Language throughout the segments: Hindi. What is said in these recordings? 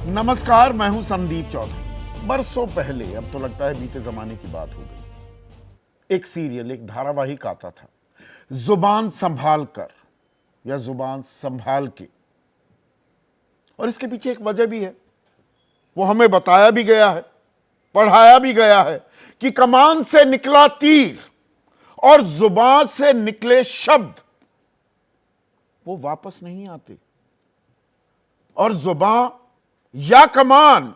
नमस्कार, मैं हूं संदीप चौधरी। बरसों पहले, अब तो लगता है बीते जमाने की बात हो गई, एक सीरियल, एक धारावाहिक आता था, जुबान संभाल कर या जुबान संभाल के। और इसके पीछे एक वजह भी है, वो हमें बताया भी गया है, पढ़ाया भी गया है कि कमान से निकला तीर और जुबान से निकले शब्द वो वापस नहीं आते। और जुबान या कमान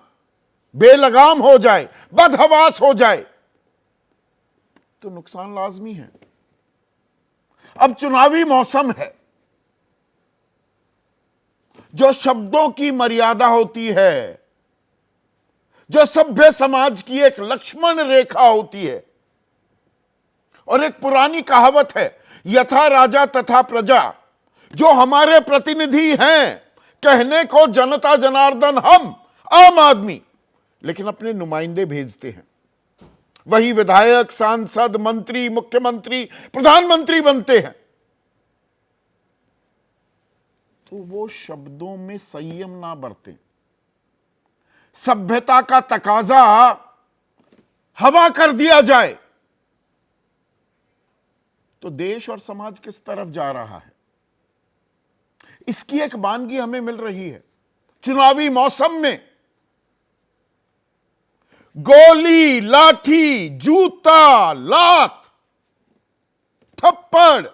बेलगाम हो जाए, बदहवास हो जाए तो नुकसान लाजमी है। अब चुनावी मौसम है, जो शब्दों की मर्यादा होती है, जो सभ्य समाज की एक लक्ष्मण रेखा होती है। और एक पुरानी कहावत है, यथा राजा तथा प्रजा। जो हमारे प्रतिनिधि हैं, कहने को जनता जनार्दन हम आम आदमी, लेकिन अपने नुमाइंदे भेजते हैं। वही विधायक, सांसद, मंत्री, मुख्यमंत्री, प्रधानमंत्री बनते हैं। तो वो शब्दों में संयम ना बरतें, सभ्यता का तकाजा हवा कर दिया जाए तो देश और समाज किस तरफ जा रहा है, इसकी एक वानगी हमें मिल रही है। चुनावी मौसम में गोली, लाठी, जूता, लात, थप्पड़,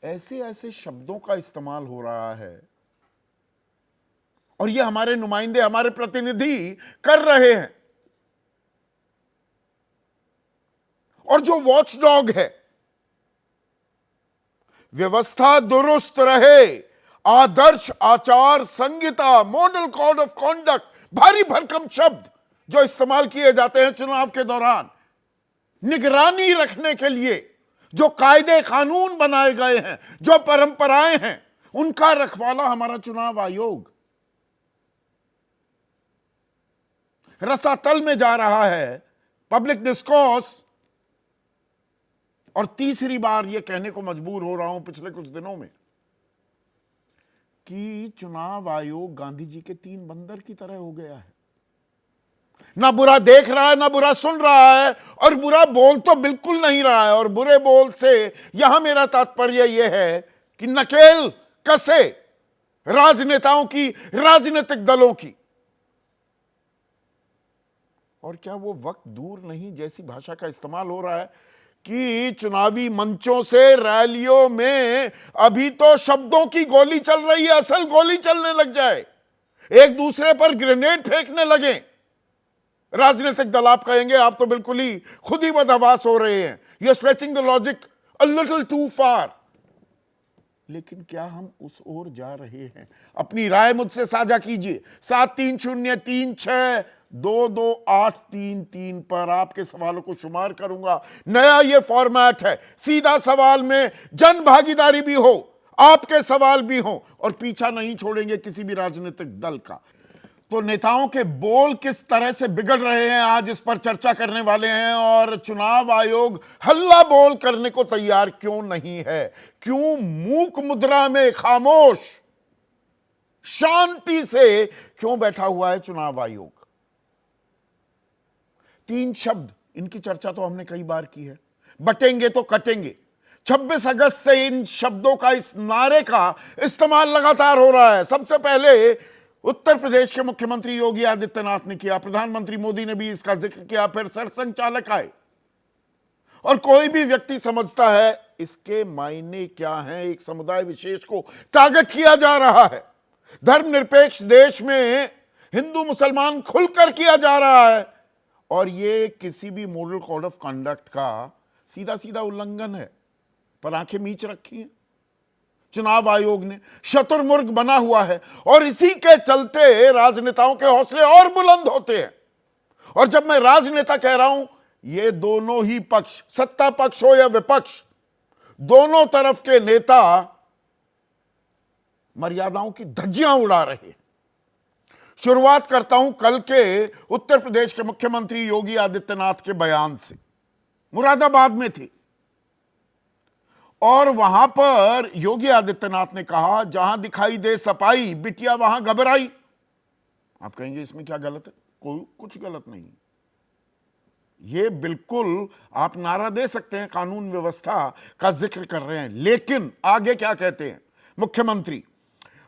ऐसे ऐसे शब्दों का इस्तेमाल हो रहा है और ये हमारे नुमाइंदे, हमारे प्रतिनिधि कर रहे हैं। और जो वॉचडॉग है, व्यवस्था दुरुस्त रहे, आदर्श आचार संहिता, मॉडल कोड ऑफ कॉन्डक्ट, भारी भरकम शब्द जो इस्तेमाल किए जाते हैं चुनाव के दौरान, निगरानी रखने के लिए जो कायदे कानून बनाए गए हैं, जो परंपराएं हैं, उनका रखवाला हमारा चुनाव आयोग रसातल में जा रहा है। पब्लिक डिस्कोर्स, और तीसरी बार यह कहने को मजबूर हो रहा हूं पिछले कुछ दिनों में कि चुनाव आयोग गांधी जी के 3 बंदर की तरह हो गया है। ना बुरा देख रहा है, ना बुरा सुन रहा है, और बुरा बोल तो बिल्कुल नहीं रहा है। और बुरे बोल से यहां मेरा तात्पर्य यह है कि नकेल कसे राजनेताओं की, राजनीतिक दलों की। और क्या वो वक्त दूर नहीं, जैसी भाषा का इस्तेमाल हो रहा है कि चुनावी मंचों से, रैलियों में अभी तो शब्दों की गोली चल रही है, असल गोली चलने लग जाए, एक दूसरे पर ग्रेनेड फेंकने लगे। राजनीतिक दल आप कहेंगे आप तो बिल्कुल ही खुद ही बदहवास हो रहे हैं, you are stretching the logic a little too far. लेकिन क्या हम उस ओर जा रहे हैं? अपनी राय मुझसे साझा कीजिए 7303622833 पर। आपके सवालों को शुमार करूंगा। नया ये फॉर्मेट है, सीधा सवाल में जन भागीदारी भी हो, आपके सवाल भी हो, और पीछा नहीं छोड़ेंगे किसी भी राजनीतिक दल का। तो नेताओं के बोल किस तरह से बिगड़ रहे हैं, आज इस पर चर्चा करने वाले हैं। और चुनाव आयोग हल्ला बोल करने को तैयार क्यों नहीं है? क्यों मूक मुद्रा में खामोश, शांति से क्यों बैठा हुआ है चुनाव आयोग? 3 शब्द, इनकी चर्चा तो हमने कई बार की है, बटेंगे तो कटेंगे। 26 अगस्त से इन शब्दों का, इस नारे का इस्तेमाल लगातार हो रहा है। सबसे पहले उत्तर प्रदेश के मुख्यमंत्री योगी आदित्यनाथ ने किया, प्रधानमंत्री मोदी ने भी इसका जिक्र किया, फिर सरसंघ चालक आए। और कोई भी व्यक्ति समझता है इसके मायने क्या हैं, एक समुदाय विशेष को टारगेट किया जा रहा है। धर्मनिरपेक्ष देश में हिंदू मुसलमान खुलकर किया जा रहा है, और ये किसी भी मॉडल कोड ऑफ कंडक्ट का सीधा सीधा उल्लंघन है। पर आंखें मीच रखी हैं चुनाव आयोग ने, शतुरमुर्ग बना हुआ है। और इसी के चलते राजनेताओं के हौसले और बुलंद होते हैं। और जब मैं राजनेता कह रहा हूं, ये दोनों ही पक्ष, सत्ता पक्ष हो या विपक्ष, दोनों तरफ के नेता मर्यादाओं की धज्जियां उड़ा रहे हैं। शुरुआत करता हूं कल के उत्तर प्रदेश के मुख्यमंत्री योगी आदित्यनाथ के बयान से। मुरादाबाद में थे और वहां पर योगी आदित्यनाथ ने कहा, जहां दिखाई दे सपाई, बिटिया वहां घबराई। आप कहेंगे इसमें क्या गलत है? कोई कुछ गलत नहीं। ये बिल्कुल आप नारा दे सकते हैं, कानून व्यवस्था का जिक्र कर रहे हैं, लेकिन आगे क्या कहते हैं मुख्यमंत्री?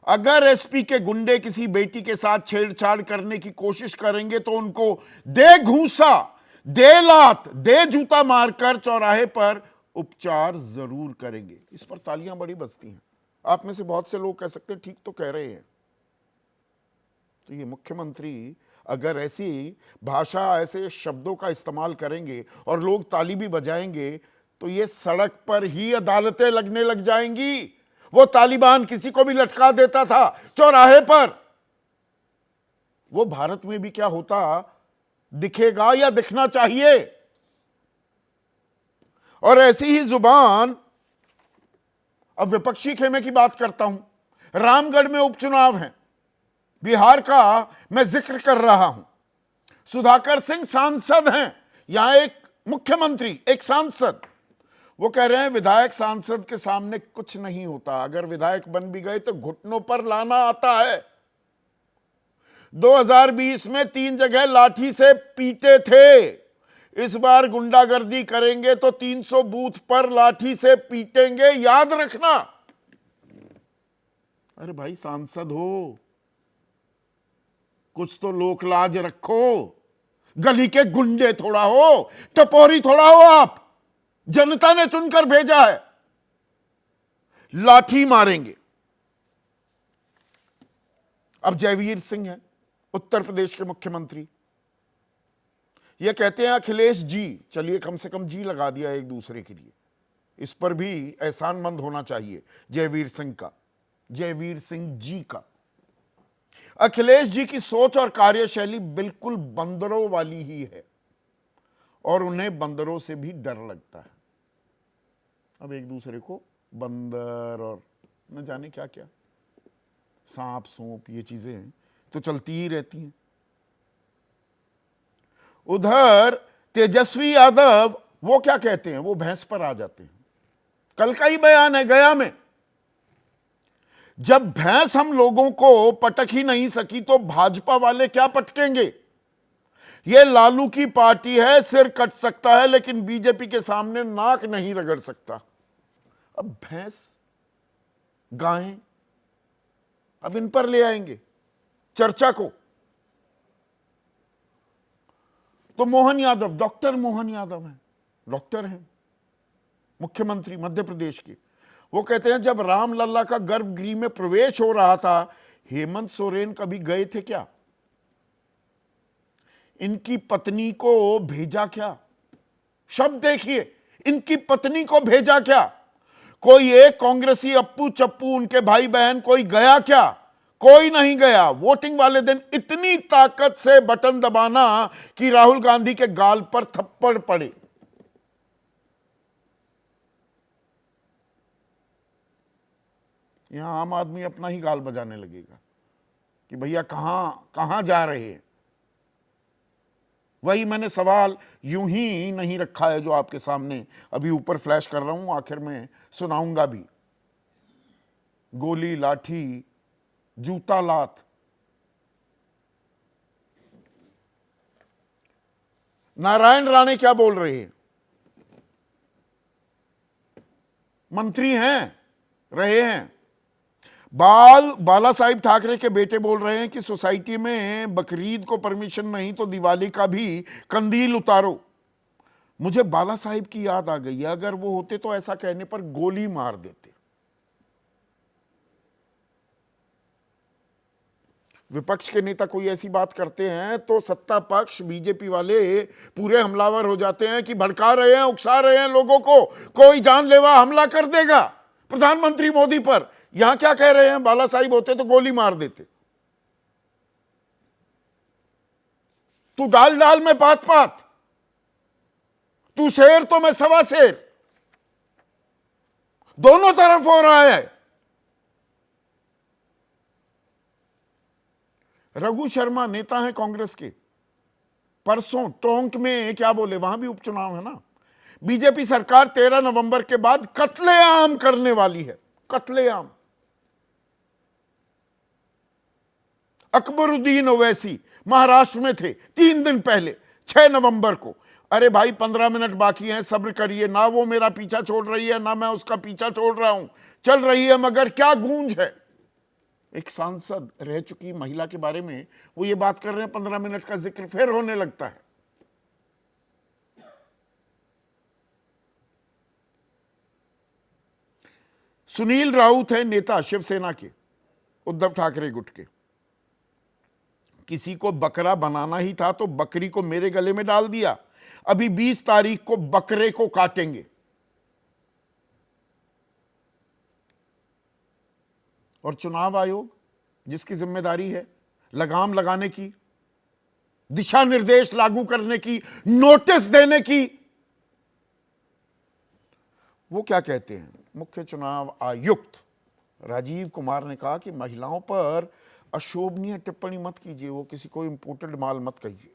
अगर एसपी के गुंडे किसी बेटी के साथ छेड़छाड़ करने की कोशिश करेंगे तो उनको दे घूसा, दे लात, दे जूता मारकर चौराहे पर उपचार जरूर करेंगे। इस पर तालियां बड़ी बजती हैं। आप में से बहुत से लोग कह सकते हैं ठीक तो कह रहे हैं। तो ये मुख्यमंत्री अगर ऐसी भाषा, ऐसे शब्दों का इस्तेमाल करेंगे और लोग ताली भी बजाएंगे तो ये सड़क पर ही अदालतें लगने लग जाएंगी। वो तालिबान किसी को भी लटका देता था चौराहे पर, वो भारत में भी क्या होता दिखेगा या दिखना चाहिए। और ऐसी ही जुबान, अब विपक्षी खेमे की बात करता हूं। रामगढ़ में उपचुनाव है, बिहार का मैं जिक्र कर रहा हूं। सुधाकर सिंह सांसद हैं, यहां एक मुख्यमंत्री, एक सांसद। वो कह रहे हैं विधायक सांसद के सामने कुछ नहीं होता, अगर विधायक बन भी गए तो घुटनों पर लाना आता है। 2020 में 3 जगह लाठी से पीटे थे, इस बार गुंडागर्दी करेंगे तो 300 बूथ पर लाठी से पीटेंगे, याद रखना। अरे भाई सांसद हो, कुछ तो लोक लाज रखो। गली के गुंडे थोड़ा हो, टपोरी थोड़ा हो आप। जनता ने चुनकर भेजा है, लाठी मारेंगे। अब जयवीर सिंह है उत्तर प्रदेश के मुख्यमंत्री। ये कहते हैं अखिलेश जी, चलिए कम से कम जी लगा दिया एक दूसरे के लिए, इस पर भी एहसानमंद होना चाहिए जयवीर सिंह का, जयवीर सिंह जी का। अखिलेश जी की सोच और कार्यशैली बिल्कुल बंदरों वाली ही है और उन्हें बंदरों से भी डर लगता है। अब एक दूसरे को बंदर और न जाने क्या क्या, सांप सूंप, ये चीजें तो चलती ही रहती हैं। उधर तेजस्वी यादव वो क्या कहते हैं, वो भैंस पर आ जाते हैं। कल का ही बयान है गया में, जब भैंस हम लोगों को पटक ही नहीं सकी तो भाजपा वाले क्या पटकेंगे। ये लालू की पार्टी है, सिर कट सकता है लेकिन बीजेपी के सामने नाक नहीं रगड़ सकता। अब भैंस, गायें, अब इन पर ले आएंगे चर्चा को। तो मोहन यादव, डॉक्टर मोहन यादव हैं, डॉक्टर हैं, मुख्यमंत्री मध्य प्रदेश के। वो कहते हैं जब रामलला का गर्भगृह में प्रवेश हो रहा था, हेमंत सोरेन कभी गए थे क्या? इनकी पत्नी को भेजा क्या? शब्द देखिए, इनकी पत्नी को भेजा क्या? कोई एक कांग्रेसी अप्पू चप्पू, उनके भाई बहन कोई गया क्या? कोई नहीं गया। वोटिंग वाले दिन इतनी ताकत से बटन दबाना कि राहुल गांधी के गाल पर थप्पड़ पड़े। यहां आम आदमी अपना ही गाल बजाने लगेगा कि भैया कहां जा रहे हैं। वही मैंने सवाल यूं ही नहीं रखा है जो आपके सामने अभी ऊपर फ्लैश कर रहा हूं, आखिर में सुनाऊंगा भी। गोली, लाठी, जूता लात। नारायण राणे क्या बोल रहे हैं? मंत्री हैं, रहे हैं। बाला साहिब ठाकरे के बेटे बोल रहे हैं कि सोसाइटी में बकरीद को परमिशन नहीं तो दिवाली का भी कंदील उतारो। मुझे बाला साहिब की याद आ गई है, अगर वो होते तो ऐसा कहने पर गोली मार देते। विपक्ष के नेता कोई ऐसी बात करते हैं तो सत्ता पक्ष, बीजेपी वाले पूरे हमलावर हो जाते हैं कि भड़का रहे हैं, उकसा रहे हैं लोगों को, कोई जानलेवा हमला कर देगा प्रधानमंत्री मोदी पर। यहां क्या कह रहे हैं, बाला साहिब होते तो गोली मार देते। तू डाल डाल में पात पात, तू शेर तो मैं सवा शेर, दोनों तरफ हो रहा है। रघु शर्मा नेता हैं कांग्रेस के, परसों टोंक में क्या बोले, वहां भी उपचुनाव है ना। बीजेपी सरकार 13 नवंबर के बाद कत्लेआम करने वाली है, कत्लेआम। अकबरुद्दीन ओवैसी महाराष्ट्र में थे 3 दिन पहले 6 नवंबर को। अरे भाई 15 मिनट बाकी हैं, सब्र करिए। ना वो मेरा पीछा छोड़ रही है ना मैं उसका पीछा छोड़ रहा हूं, चल रही है, मगर क्या गूंज है। एक सांसद रह चुकी महिला के बारे में वो ये बात कर रहे हैं, 15 मिनट का जिक्र फिर होने लगता है। सुनील राउत है नेता शिवसेना के, उद्धव ठाकरे गुट के। किसी को बकरा बनाना ही था तो बकरी को मेरे गले में डाल दिया। अभी 20 तारीख को बकरे को काटेंगे। और चुनाव आयोग जिसकी जिम्मेदारी है लगाम लगाने की, दिशा निर्देश लागू करने की, नोटिस देने की, वो क्या कहते हैं, मुख्य चुनाव आयुक्त राजीव कुमार ने कहा कि महिलाओं पर अशोभनीय टिप्पणी मत कीजिए, वो किसी को इंपोर्टेड माल मत कहिए।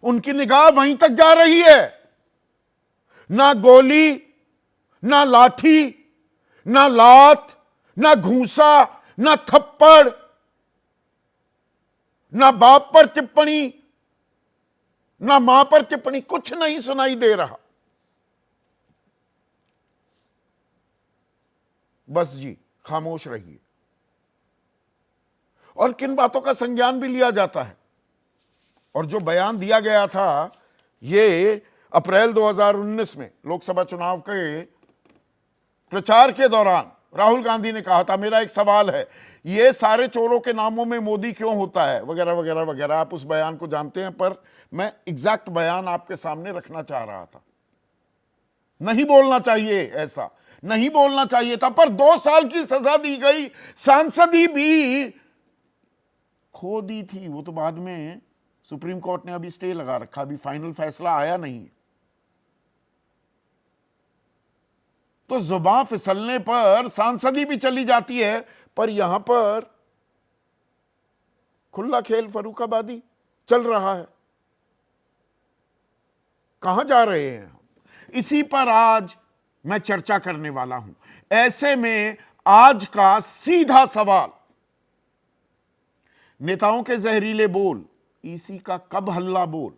उनकी निगाह वहीं तक जा रही है, ना गोली, ना लाठी, ना लात, ना घूंसा, ना थप्पड़, ना बाप पर टिप्पणी, ना मां पर टिप्पणी, कुछ नहीं सुनाई दे रहा। बस जी खामोश रहिए। और किन बातों का संज्ञान भी लिया जाता है। और जो बयान दिया गया था ये अप्रैल 2019 में लोकसभा चुनाव के प्रचार के दौरान राहुल गांधी ने कहा था, मेरा एक सवाल है, ये सारे चोरों के नामों में मोदी क्यों होता है, वगैरह वगैरह वगैरह। आप उस बयान को जानते हैं, पर मैं एग्जैक्ट बयान आपके सामने रखना चाह रहा था। नहीं बोलना चाहिए, ऐसा नहीं बोलना चाहिए था, पर 2 साल की सजा दी गई। सांसदी भी खो दी थी, वो तो बाद में सुप्रीम कोर्ट ने अभी स्टे लगा रखा, अभी फाइनल फैसला आया नहीं। तो जुबान फिसलने पर सांसदी भी चली जाती है, पर यहां पर खुला खेल फर्रुखाबादी चल रहा है। कहां जा रहे हैं? इसी पर आज मैं चर्चा करने वाला हूं। ऐसे में आज का सीधा सवाल, नेताओं के जहरीले बोल, ईसी का कब हल्ला बोल,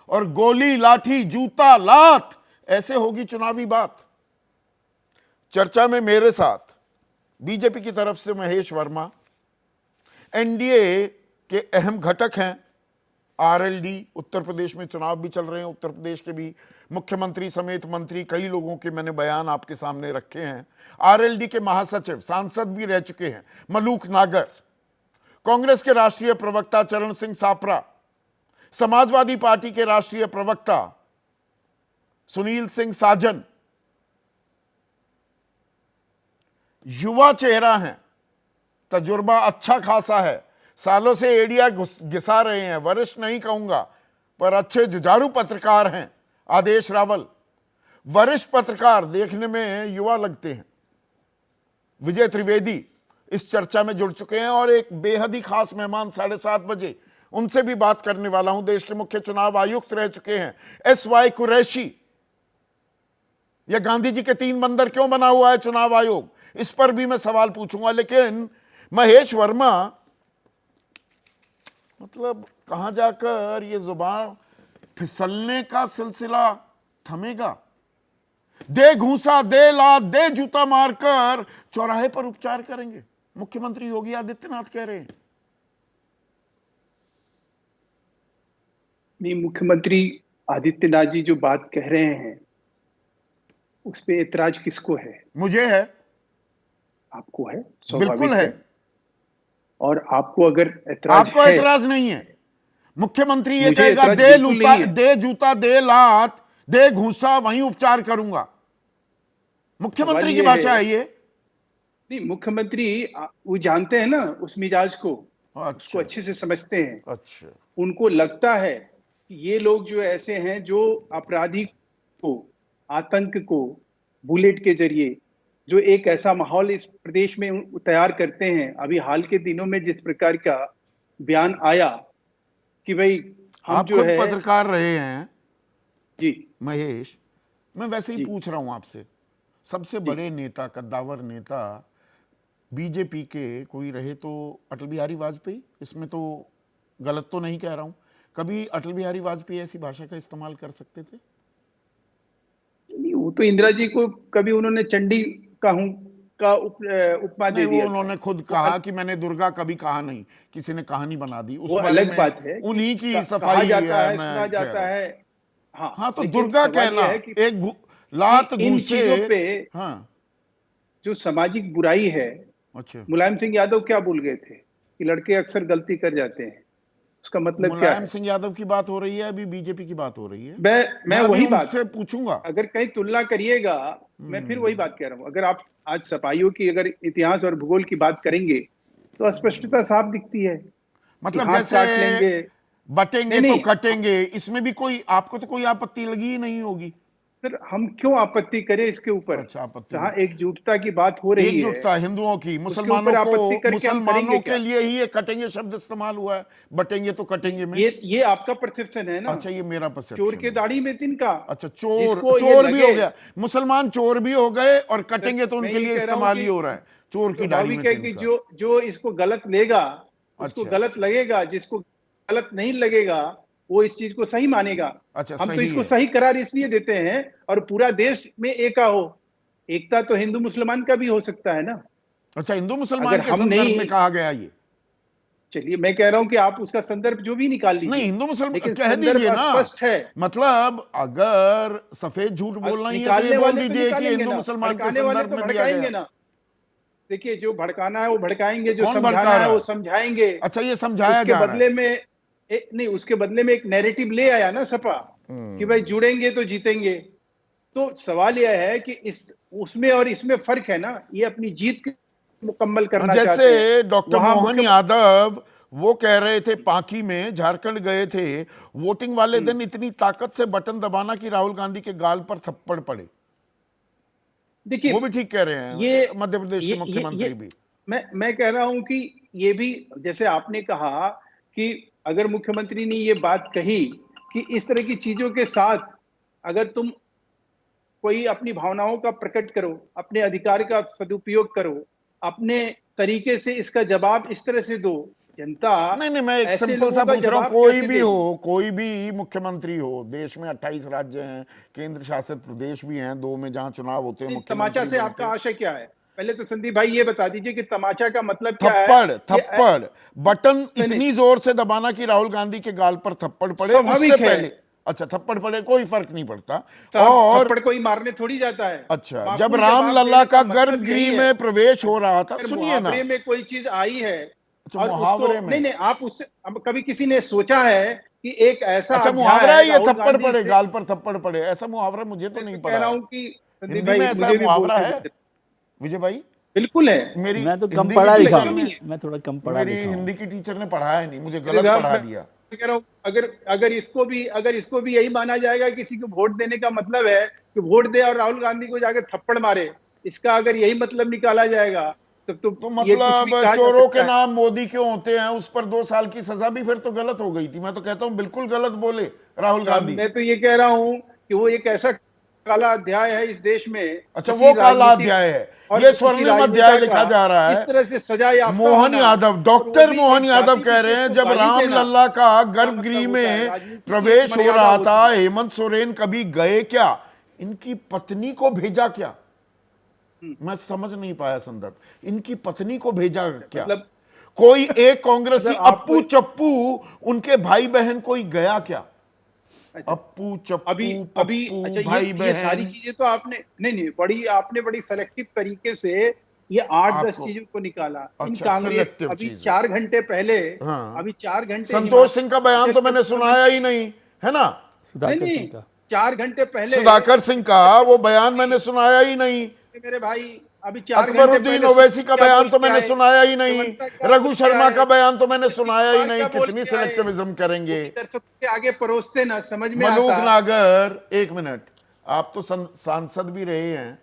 और गोली लाठी जूता लात, ऐसे होगी चुनावी बात। चर्चा में मेरे साथ बीजेपी की तरफ से महेश वर्मा, एनडीए के अहम घटक हैं आरएलडी, उत्तर प्रदेश में चुनाव भी चल रहे हैं, उत्तर प्रदेश के भी मुख्यमंत्री समेत मंत्री, कई लोगों के मैंने बयान आपके सामने रखे हैं। आरएलडी के महासचिव, सांसद भी रह चुके हैं मलूक नागर, कांग्रेस के राष्ट्रीय प्रवक्ता चरण सिंह सापरा, समाजवादी पार्टी के राष्ट्रीय प्रवक्ता सुनील सिंह साजन, युवा चेहरा हैं, तजुर्बा अच्छा खासा है, सालों से एडिया घिसा रहे हैं, वरिष्ठ नहीं कहूंगा पर अच्छे जुझारू पत्रकार हैं, आदेश रावल, वरिष्ठ पत्रकार, देखने में युवा लगते हैं, विजय त्रिवेदी इस चर्चा में जुड़ चुके हैं। और एक बेहद ही खास मेहमान 7:30 बजे, उनसे भी बात करने वाला हूं, देश के मुख्य चुनाव आयुक्त रह चुके हैं एसवाई कुरैशी। यह गांधी जी के 3 बंदर क्यों बना हुआ है चुनाव आयोग, इस पर भी मैं सवाल पूछूंगा। लेकिन महेश वर्मा, मतलब कहां जाकर ये जुबान फिसलने का सिलसिला थमेगा? दे घूसा, दे लात, दे जूता मारकर चौराहे पर उपचार करेंगे, मुख्यमंत्री योगी आदित्यनाथ कह रहे हैं। नहीं, मुख्यमंत्री आदित्यनाथ जी जो बात कह रहे हैं उस पे ऐतराज किसको है? मुझे है। आपको है? बिल्कुल है। और आपको अगर ऐतराज आपको ऐतराज नहीं है? मुख्यमंत्री ये मुझे कहेगा, ऐतराज दे बिल्कुल लूता, नहीं है। दे जूता, दे लात, दे घूसा, वहीं उपचार करूंगा। मुख्यमंत्री की भाषा है ये। नहीं, मुख्यमंत्री वो जानते हैं ना उस मिजाज को, उसको अच्छा, अच्छे से समझते हैं। अच्छा, उनको लगता है कि ये लोग जो ऐसे हैं जो अपराधी को, आतंक को बुलेट के जरिए जो एक ऐसा माहौल इस प्रदेश में तैयार करते हैं। अभी हाल के दिनों में जिस प्रकार का बयान आया कि भाई हम आप जो खुद है, पत्रकार रहे हैं जी महेश, मैं वैसे ही जी पूछ रहा हूं आपसे। सबसे जी बड़े नेता, कद्दावर नेता बीजेपी के कोई रहे तो अटल बिहारी वाजपेयी, इसमें तो गलत तो नहीं कह रहा हूं, कभी अटल बिहारी वाजपेयी ऐसी भाषा का इस्तेमाल कर सकते थे? नहीं, वो तो इंदिरा जी को कभी उन्होंने चंडी का हूं का उपमा नहीं, दे वो दिया था। उन्होंने खुद वो कहा कि मैंने दुर्गा कभी कहा नहीं, किसी ने कहानी बना दी उस वो बारे अलग में, बात है कि उन्हीं की कहा सफाई जाता है, मैं सुना कह रहा जाता हूं। है। हाँ, हाँ, तो लेकिन दुर्गा सवाल कहना यह है एक कि लात इन घूसे। चीजों पे हाँ, जो सामाजिक बुराई है, अच्छा, मुलायम सिंह यादव क्या भूल गए थे कि लड़के अक्सर गलती कर जाते हैं। उसका मतलब क्या मुलायम है? सिंह यादव की बात हो रही है, अभी बीजेपी की बात हो रही है। मैं मैं अभी वही बात, उनसे पूछूंगा। अगर कहीं तुलना करिएगा, मैं फिर वही बात कह रहा हूं, अगर आप आज सपाइयों की अगर इतिहास और भूगोल की बात करेंगे तो स्पष्टता साफ दिखती है कि मतलब हाथ जैसे काट लेंगे। बटेंगे नहीं तो नहीं, कटेंगे, इसमें भी कोई आपको तो कोई आपत्ति लगी ही नहीं होगी। फिर हम क्यों आपत्ति करें इसके ऊपर? अच्छा, आपत्ति जहां नहीं। एकजुटता की बात हो रही है, एकजुटता हिंदुओं की, उसके ऊपर आपत्ति करके हम करेंगे मुसलमानों के क्या? लिए ही ये कटेंगे शब्द इस्तेमाल हुआ है, बटेंगे तो कटेंगे में। ये आपका परसेप्शन है ना। अच्छा, ये मेरा चोर परसेप्शन के है। दाढ़ी में तिनका। अच्छा, चोर जिसको ये चोर भी लगे, हो गया, मुसलमान चोर भी हो गए और सर, कटेंगे तो मैं उनके ये लिए कह रहा हूं इस्तेमाल ही कि हो रहा है, चोर की दाढ़ी में स्वाभाविक है कि तिनका। जो जो इसको गलत लेगा उसको अच्छा, गलत अच्छा, लगेगा, जिसको गलत नहीं लगेगा वो इस चीज को सही मानेगा। अच्छा, हम तो सही इसको है। सही करार इसलिए देते हैं, और पूरा देश में एका हो। एकता तो हिंदू मुसलमान का भी हो सकता है ना। अच्छा, हिंदू मुसलमान अगर के हम संदर्भ नहीं, में कहा गया ये? चलिए मैं कह रहा हूं कि आप उसका संदर्भ जो भी निकाल नहीं, लीजिए, हिंदू मुसलमान लेकिन कह संदर्भ दीजिए ना। अस्पष्ट है। मतलब अगर सफेद झूठ बोलना ही है तो ये निकालने बोल वाले तो दीजिए कि निकालेंगे हिंदू ना, मुसलमान के भड़काने वाले संदर्भ तो में दिया भड़काएंगे गया। ना। देखिए, जो भड़काना है वो भड़काएंगे, जो कौन भड़का समझाना है रहा वो है? समझाएंगे। अच्छा, ये समझाया उसके जा रहा है। बदले में नहीं, उसके बदले में एक नैरेटिव ले आया ना सपा, कि भाई जुड़ेंगे तो जीतेंगे। तो सवाल यह है कि इस उसमें और इसमें फर्क है ना। ये अपनी जीत मुकम्मल करना चाहते हैं। जैसे डॉक्टर वहां मोहन मुख्य यादव वो कह रहे थे, पांकी में झारखंड गए थे, वोटिंग वाले दिन इतनी ताकत से बटन दबाना कि राहुल गांधी के गाल पर थप्पड़ पड़े। वो देखिए, भी ठीक कह रहे ये हैं मध्य प्रदेश के ये मुख्यमंत्री भी। मैं कह रहा हूं कि ये भी, जैसे आपने कहा कि अगर मुख्यमंत्री ने ये बात कही कि इस तरह की चीजों के साथ अगर तुम कोई अपनी भावनाओं का प्रकट करो, अपने अधिकार का सदुपयोग करो, अपने तरीके से इसका जवाब इस तरह से दो, जनता नहीं नहीं, मैं एक ऐसे सिंपल सा लोगों का पूछ रहा हूं, जवाब कोई कैसे भी हो, देगी? कोई भी मुख्यमंत्री हो, देश में 28 राज्य हैं, केंद्र शासित प्रदेश भी हैं, 2 में जहां चुनाव होते हैं तमाचा मुख्यमंत्री से बनते आपका हैं। आशय क्या है? पहले तो संदीप भाई ये बता दीजिए कि तमाचा का मतलब क्या है? थप्पड़ कि थप्पड़, बटन नहीं नहीं, इतनी जोर से दबाना कि राहुल गांधी के गाल पर थप्पड़ पड़े, उससे स्वाभाविक है। पहले। अच्छा, थप्पड़ पड़े कोई फर्क नहीं पड़ता। और थप्पड़ कोई मारने थोड़ी जाता है। अच्छा, जब माकूल जवाब रामलला देने का का मतलब यही गर्भगृह है। में प्रवेश हो रहा था, अगर सुनिए ना। मुहावरे में कोई चीज आई है अच्छा, और उसको मुहावरे नहीं में। नहीं, आप उससे, अब कभी किसी ने सोचा है कि एक ऐसा अच्छा, मुहावरा अध्याय है ये, राहुल थप्पड़ गांधी पड़े से? गाल पर थप्पड़ पड़े, ऐसा मुहावरा मुझे तो मैं तो नहीं कह पड़ा रहा है। हूं कि संदीप हिंदी में भाई ऐसा मुझे भी मुहावरा बोलते है, देते। विजय भाई? बिल्कुल है। मेरी मैं तो कम हिंदी की पढ़ा लिखा टीचर क्यों हूँ। नहीं ने है? मैं थोड़ा कम पढ़ा मेरी लिखा हूँ। हिंदी की टीचर ने पढ़ाया नहीं, मुझे अरे गलत साहब, पढ़ा मैं दिया। कह रहा हूं, अगर अगर इसको भी यही माना जाएगा कि किसी को वोट देने का मतलब है कि वोट दे और राहुल गांधी को जाकर थप्पड़ मारे, इसका अगर यही मतलब निकाला जाएगा तब तो तो ये कुछ भी मतलब कहा जा चोरों के सकता है। नाम मोदी क्यों होते हैं, उस पर 2 साल की सजा भी फिर तो गलत हो गई थी। मैं तो कहता हूं बिल्कुल गलत बोले राहुल गांधी। मैं तो ये कह रहा हूं कि वो एक ऐसा काला अध्याय है इस देश में, अच्छा, किसी वो काला राजनीतिक अध्याय है, और ये किसी स्वर्णिम अध्याय राजनेता का लिखा जा रहा इस है। तरह से सजा याफ्ता मोहन होना, यादव, और वो डॉक्टर भी मोहन एक यादव जाति कह रहे विशेष हैं, को जब गाली राम देना, लल्ला का क्या मतलब गर्भगृह होता है? में राजनीति की एक प्रवेश हो मर्यादा रहा होती था, है। हेमंत सोरेन कभी गए क्या, इनकी पत्नी को भेजा क्या? मैं समझ नहीं पाया संदर्भ, इनकी पत्नी को भेजा क्या? मतलब कोई एक कांग्रेसी मतलब अप्पू आपको चप्पू, उनके भाई बहन कोई गया क्या? अच्छा, अप्पू अभी चप्पू अभी पप्पू अच्छा, भाई ये सारी बहन। चीजें तो आपने नहीं नहीं, आपने बड़ी सेलेक्टिव तरीके से ये 8-10 आपको चीजों को निकाला। इन अच्छा, कांग्रेस सिलेक्टिव अभी चीजें। 4 घंटे पहले, हाँ, अभी 4 घंटे संतोष सिंह का बयान हिमाचल तो के मैंने सुनाया ही मुख्यमंत्री, नहीं, है ना? नहीं सुधाकर नहीं, सिंह का। 4 घंटे पहले सुधाकर सिंह का हिमाचल के वो बयान मैंने मुख्यमंत्री, सुनाया ही नहीं। मेरे भाई, अभी 4 घंटे अकबरुद्दीन पहले ओवैसी का क्या बयान बोल तो के मैंने आए? सुनाया ही नहीं। रेवंता क्या बोल रघु के शर्मा आए? का बयान तो मैंने नीतीश सुनाया ही कुमार नहीं। क्या बोल कितनी के आए? सिलेक्टिविज्म वो करेंगे? भी दर्शकों के आगे परोसते ना, समझ में मलूक आता। नागर, एक मिनट, आप तो सांसद भी रहे हैं।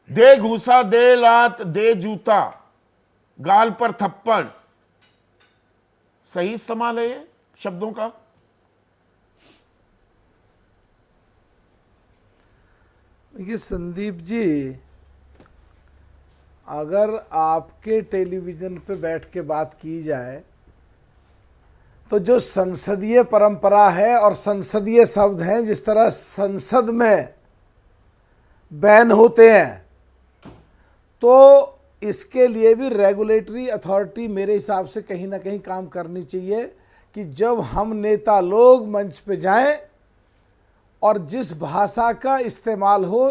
दे घूसा, दे लात, दे जूता, गाल पर थप्पड़, सही इस्तेमाल है ये शब्दों का? देखिए संदीप जी, अगर आपके टेलीविजन पे बैठ के बात की जाए तो जो संसदीय परंपरा है और संसदीय शब्द हैं, जिस तरह संसद में बैन होते हैं, तो इसके लिए भी रेगुलेटरी अथॉरिटी मेरे हिसाब से कहीं ना कहीं काम करनी चाहिए कि जब हम नेता लोग मंच पे जाएं और जिस भाषा का इस्तेमाल हो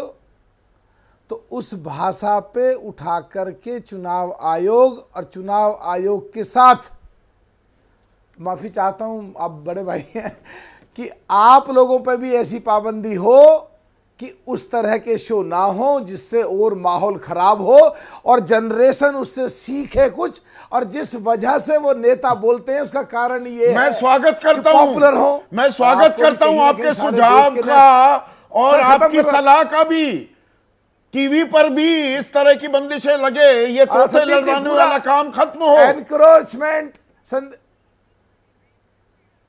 तो उस भाषा पे उठा करके चुनाव आयोग और चुनाव आयोग के साथ, माफ़ी चाहता हूँ आप बड़े भाई हैं, कि आप लोगों पे भी ऐसी पाबंदी हो कि उस तरह के शो ना हो जिससे और माहौल खराब हो और जनरेशन उससे सीखे कुछ, और जिस वजह से वो नेता बोलते हैं उसका कारण ये मैं है स्वागत कि करता हूं, पॉपुलर हो। मैं स्वागत करता हूं आपके सुझाव का और आपकी सलाह का भी। टीवी पर भी इस तरह की बंदिशें लगे, ये तोते लड़वाने वाला काम खत्म हो। एनक्रोचमेंट,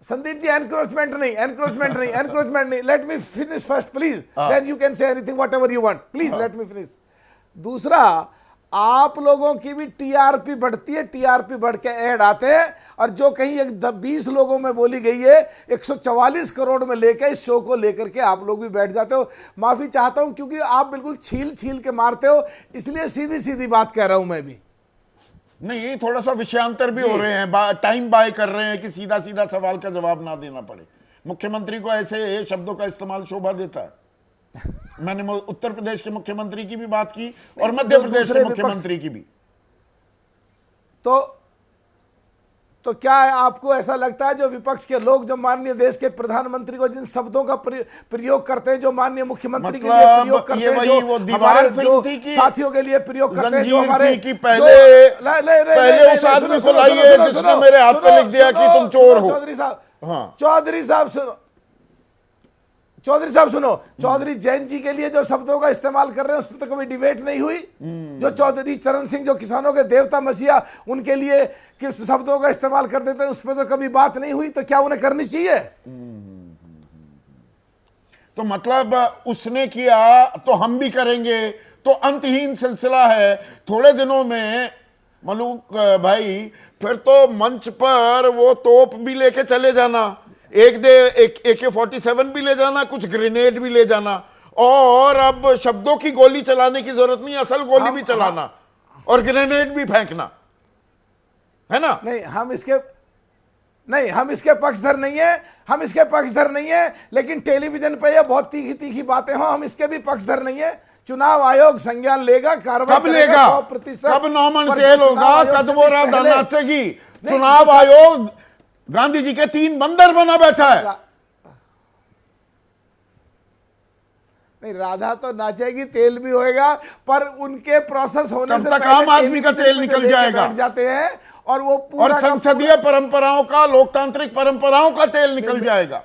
संदीप जी, एनक्रोचमेंट नहीं, let me finish first please, then you can say anything whatever you want, please let me finish. दूसरा, आप लोगों की भी टीआरपी बढ़ती है, टीआरपी बढ़ के ऐड आते हैं, और जो कहीं 20 लोगों में बोली गई है 144 करोड़ में लेकर इस शो को लेकर के आप लोग भी बैठ जाते हो। माफी चाहता हूं क्योंकि आप बिल्कुल छील छील के मारते हो, इसलिए सीधी सीधी बात कह रहा हूं मैं भी। नहीं, थोड़ा सा विषयांतर भी हो रहे हैं, टाइम बाय कर रहे हैं कि सीधा सीधा सवाल का जवाब ना देना पड़े। मुख्यमंत्री को ऐसे शब्दों का इस्तेमाल शोभा देता है। मैंने उत्तर प्रदेश के मुख्यमंत्री की भी बात की और मध्य प्रदेश के मुख्यमंत्री की भी। तो क्या है, आपको ऐसा लगता है जो विपक्ष के लोग जो माननीय देश के प्रधानमंत्री को जिन शब्दों का प्रयोग करते हैं, जो माननीय मुख्यमंत्री के लिए प्रयोग करते हैं, जो वो दीवार फिल्म थी कि साथियों के लिए प्रयोग करते हैं, जो हमारे कि पहले उस आदमी को लाइए जिसने मेरे हाथ पे लिख दिया कि तुम चोर हो। चौधरी साहब सुनो, चौधरी जैन जी के लिए जो शब्दों का इस्तेमाल कर रहे हैं उस पर तो कभी डिबेट नहीं हुई। जो चौधरी चरण सिंह जो किसानों के देवता मसीहा उनके लिए किस शब्दों का इस्तेमाल कर देते हैं उस पर तो कभी बात नहीं हुई, तो क्या उन्हें करनी चाहिए? तो मतलब उसने किया तो हम भी करेंगे, तो अंतहीन सिलसिला है। थोड़े दिनों में मलूक भाई फिर तो मंच पर वो तोप भी लेके चले जाना, AK-47 भी ले जाना, कुछ ग्रेनेड भी ले जाना, और अब शब्दों की गोली चलाने की जरूरत नहीं, असल गोली भी चलाना और ग्रेनेड भी फेंकना है ना। नहीं, हम इसके पक्षधर नहीं है, लेकिन टेलीविजन पे ये बहुत तीखी तीखी बातें हो, हम इसके भी पक्षधर नहीं है। चुनाव आयोग संज्ञान लेगा, कार्रवाई कब लेगा, 100%, कब नौमन तेल होगा, कब वो राधा नाचेगी। चुनाव आयोग गांधी जी के 3 बंदर बना बैठा है। नहीं, राधा तो नाचेगी, तेल भी होएगा, पर उनके प्रोसेस होने से तक आम आदमी का तेल निकल जाएगा जाते हैं, और वो और संसदीय परंपराओं का, लोकतांत्रिक परंपराओं का तेल निकल जाएगा।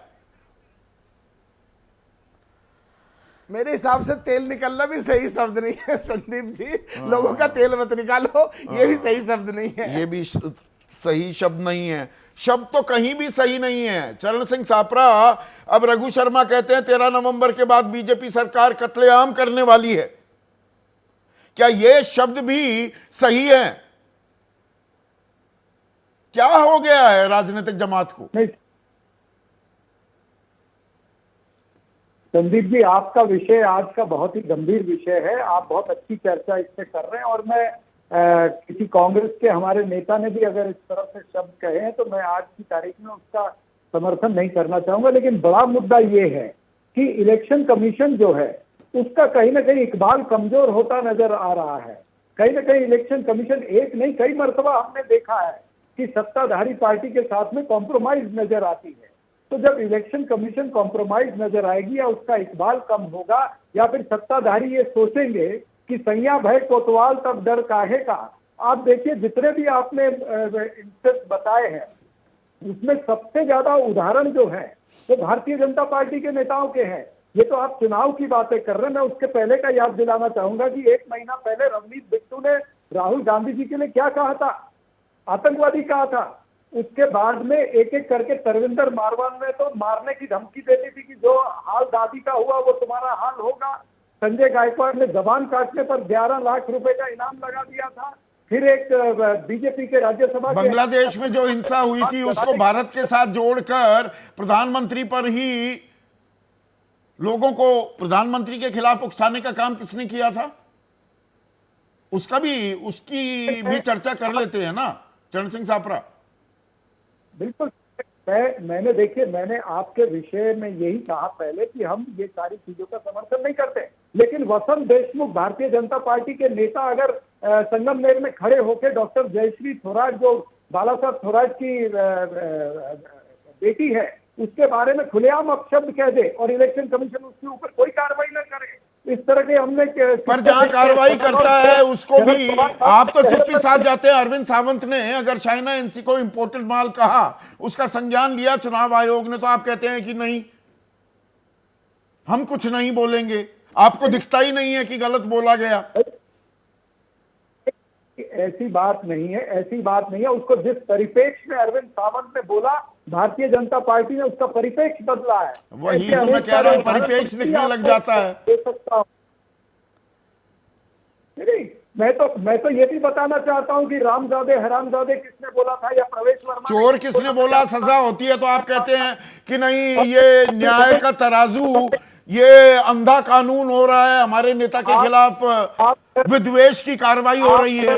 मेरे हिसाब से तेल निकलना भी सही शब्द नहीं है संदीप जी, लोगों का तेल मत निकालो, ये भी सही शब्द नहीं है। ये भी सही शब्द नहीं है, शब्द तो कहीं भी सही नहीं है। चरण सिंह सापरा, अब रघु शर्मा कहते हैं 13 नवंबर के बाद बीजेपी सरकार कत्लेआम करने वाली है, क्या ये शब्द भी सही है? क्या हो गया है राजनीतिक जमात को? नहीं संदीप जी, आपका विषय आज का बहुत ही गंभीर विषय है, आप बहुत अच्छी चर्चा इस पे कर रहे हैं, और मैं किसी कांग्रेस के हमारे नेता ने भी अगर इस तरह से शब्द कहे हैं तो मैं आज की तारीख में उसका समर्थन नहीं करना चाहूंगा। लेकिन बड़ा मुद्दा ये है कि इलेक्शन कमीशन जो है उसका कहीं ना कहीं इकबाल कमजोर होता नजर आ रहा है। कहीं ना कहीं इलेक्शन कमीशन एक नहीं कई मरतबा हमने देखा है कि सत्ताधारी पार्टी के साथ में कॉम्प्रोमाइज नजर आती है। तो जब इलेक्शन कमीशन कॉम्प्रोमाइज नजर आएगी या उसका इकबाल कम होगा, या फिर सत्ताधारी ये सोचेंगे कि सैया भय कोतवाल तब डर काहे का। आप देखिए, जितने भी आपने इंटरेस्ट बताए हैं उसमें सबसे ज्यादा उदाहरण जो है वो भारतीय जनता पार्टी के नेताओं के हैं। ये तो आप चुनाव की बातें कर रहे हैं, मैं उसके पहले का याद दिलाना चाहूंगा कि 1 महीना पहले रवनीत बिट्टू ने राहुल गांधी जी के लिए क्या कहा था, आतंकवादी कहा था। उसके बाद में एक एक करके तरविंदर मारवान ने तो मारने की धमकी देती थी कि जो हाल दादी का हुआ वो तुम्हारा हाल होगा। संजय गायकवाड़ ने जबान काटने पर 11 लाख रुपए का इनाम लगा दिया था। फिर एक बीजेपी के राज्यसभा के बांग्लादेश में जो हिंसा हुई थी उसको भारत के साथ जोड़कर प्रधानमंत्री पर ही लोगों को प्रधानमंत्री के खिलाफ उकसाने का काम किसने किया था? उसकी भी चर्चा कर लेते हैं ना चरण सिंह सापरा। बिल्कुल। मैंने आपके विषय में यही कहा पहले कि हम ये सारी चीजों का समर्थन नहीं करते, लेकिन वसंत देशमुख भारतीय जनता पार्टी के नेता अगर संगमनेर में खड़े होकर डॉक्टर जयश्री थोराट जो बाला साहब थोराट की बेटी है उसके बारे में खुलेआम अपशब्द कह दे और इलेक्शन कमीशन उसके ऊपर कोई कार्रवाई न करे, इस तरह के हमने पर जहां कार्रवाई करता है उसको भी आप तो चुप्पी साध जाते हैं। अरविंद सावंत ने अगर चाइना एनसी को इंपोर्टेड माल कहा, उसका संज्ञान लिया चुनाव आयोग ने, तो आप कहते हैं कि नहीं हम कुछ नहीं बोलेंगे। आपको दिखता ही नहीं है कि गलत बोला गया? ऐसी बात नहीं है, ऐसी बात नहीं है। उसको जिस परिप्रेक्ष्य में अरविंद सावंत ने बोला, भारतीय जनता पार्टी ने उसका परिप्रेक्ष्य बदला है। वही तो मैं कह रहा हूं, परिप्रेक्ष्य दिखने लग जाता है। नहीं, मैं तो ये भी बताना चाहता हूं कि रामजादे हरामजादे किसने बोला था या प्रवेश वर्मा चोर किसने बोला सजा होती है, तो आप कहते हैं कि नहीं ये न्याय का तराजू, ये अंधा कानून हो रहा है, हमारे नेता के खिलाफ विद्वेष की कार्रवाई हो रही है।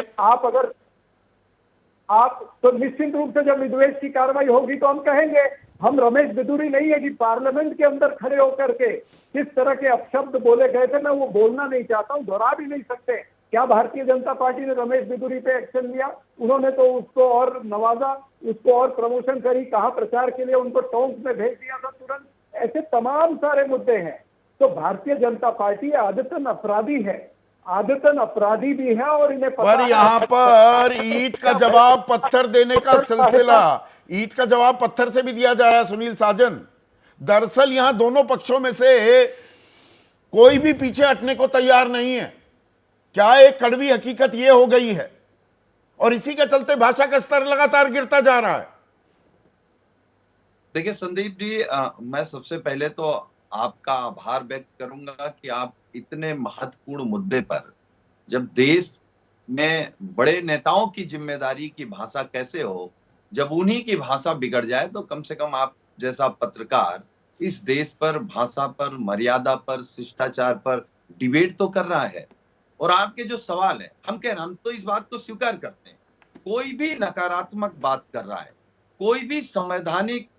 आप तो निश्चित रूप से जब विद्वेष की कार्रवाई होगी तो हम कहेंगे। हम रमेश बिदुरी नहीं है कि पार्लियामेंट के अंदर खड़े होकर के किस तरह के अपशब्द बोले गए थे, मैं वो बोलना नहीं चाहता हूं, दोहरा भी नहीं सकते। क्या भारतीय जनता पार्टी ने रमेश बिदुरी पे एक्शन लिया? उन्होंने तो उसको और नवाजा, उसको और प्रमोशन करी, कहा प्रचार के लिए उनको टोंक में भेज दिया था तुरंत। ऐसे तमाम सारे मुद्दे हैं। तो भारतीय जनता पार्टी आदतन अपराधी है, आदतन अपराधी भी है और इन्हें पता पर यहाँ पर ईंट का जवाब पत्थर देने का सिलसिला, ईंट का जवाब पत्थर से भी दिया जा रहा है सुनील साजन। दरअसल यहाँ दोनों पक्षों में से कोई भी पीछे हटने को तैयार नहीं है। क्या एक कड़वी हकीकत ये हो गई है और इसी के चलते भाषा का स्तर लगातार गिरता जा रहा है। देखिए संदीप जी, मैं सबसे पहले तो आपका आभार व्यक्त करूंगा कि आप इतने महत्वपूर्ण मुद्दे पर, जब देश में बड़े नेताओं की जिम्मेदारी की भाषा कैसे हो, जब उन्हीं की भाषा बिगड़ जाए, तो कम से कम आप जैसा पत्रकार इस देश पर, भाषा पर, मर्यादा पर, शिष्टाचार पर डिबेट तो कर रहा है। और आपके जो सवाल है, हम तो इस बात को स्वीकार करते हैं, कोई भी नकारात्मक बात कर रहा है, कोई भी संवैधानिक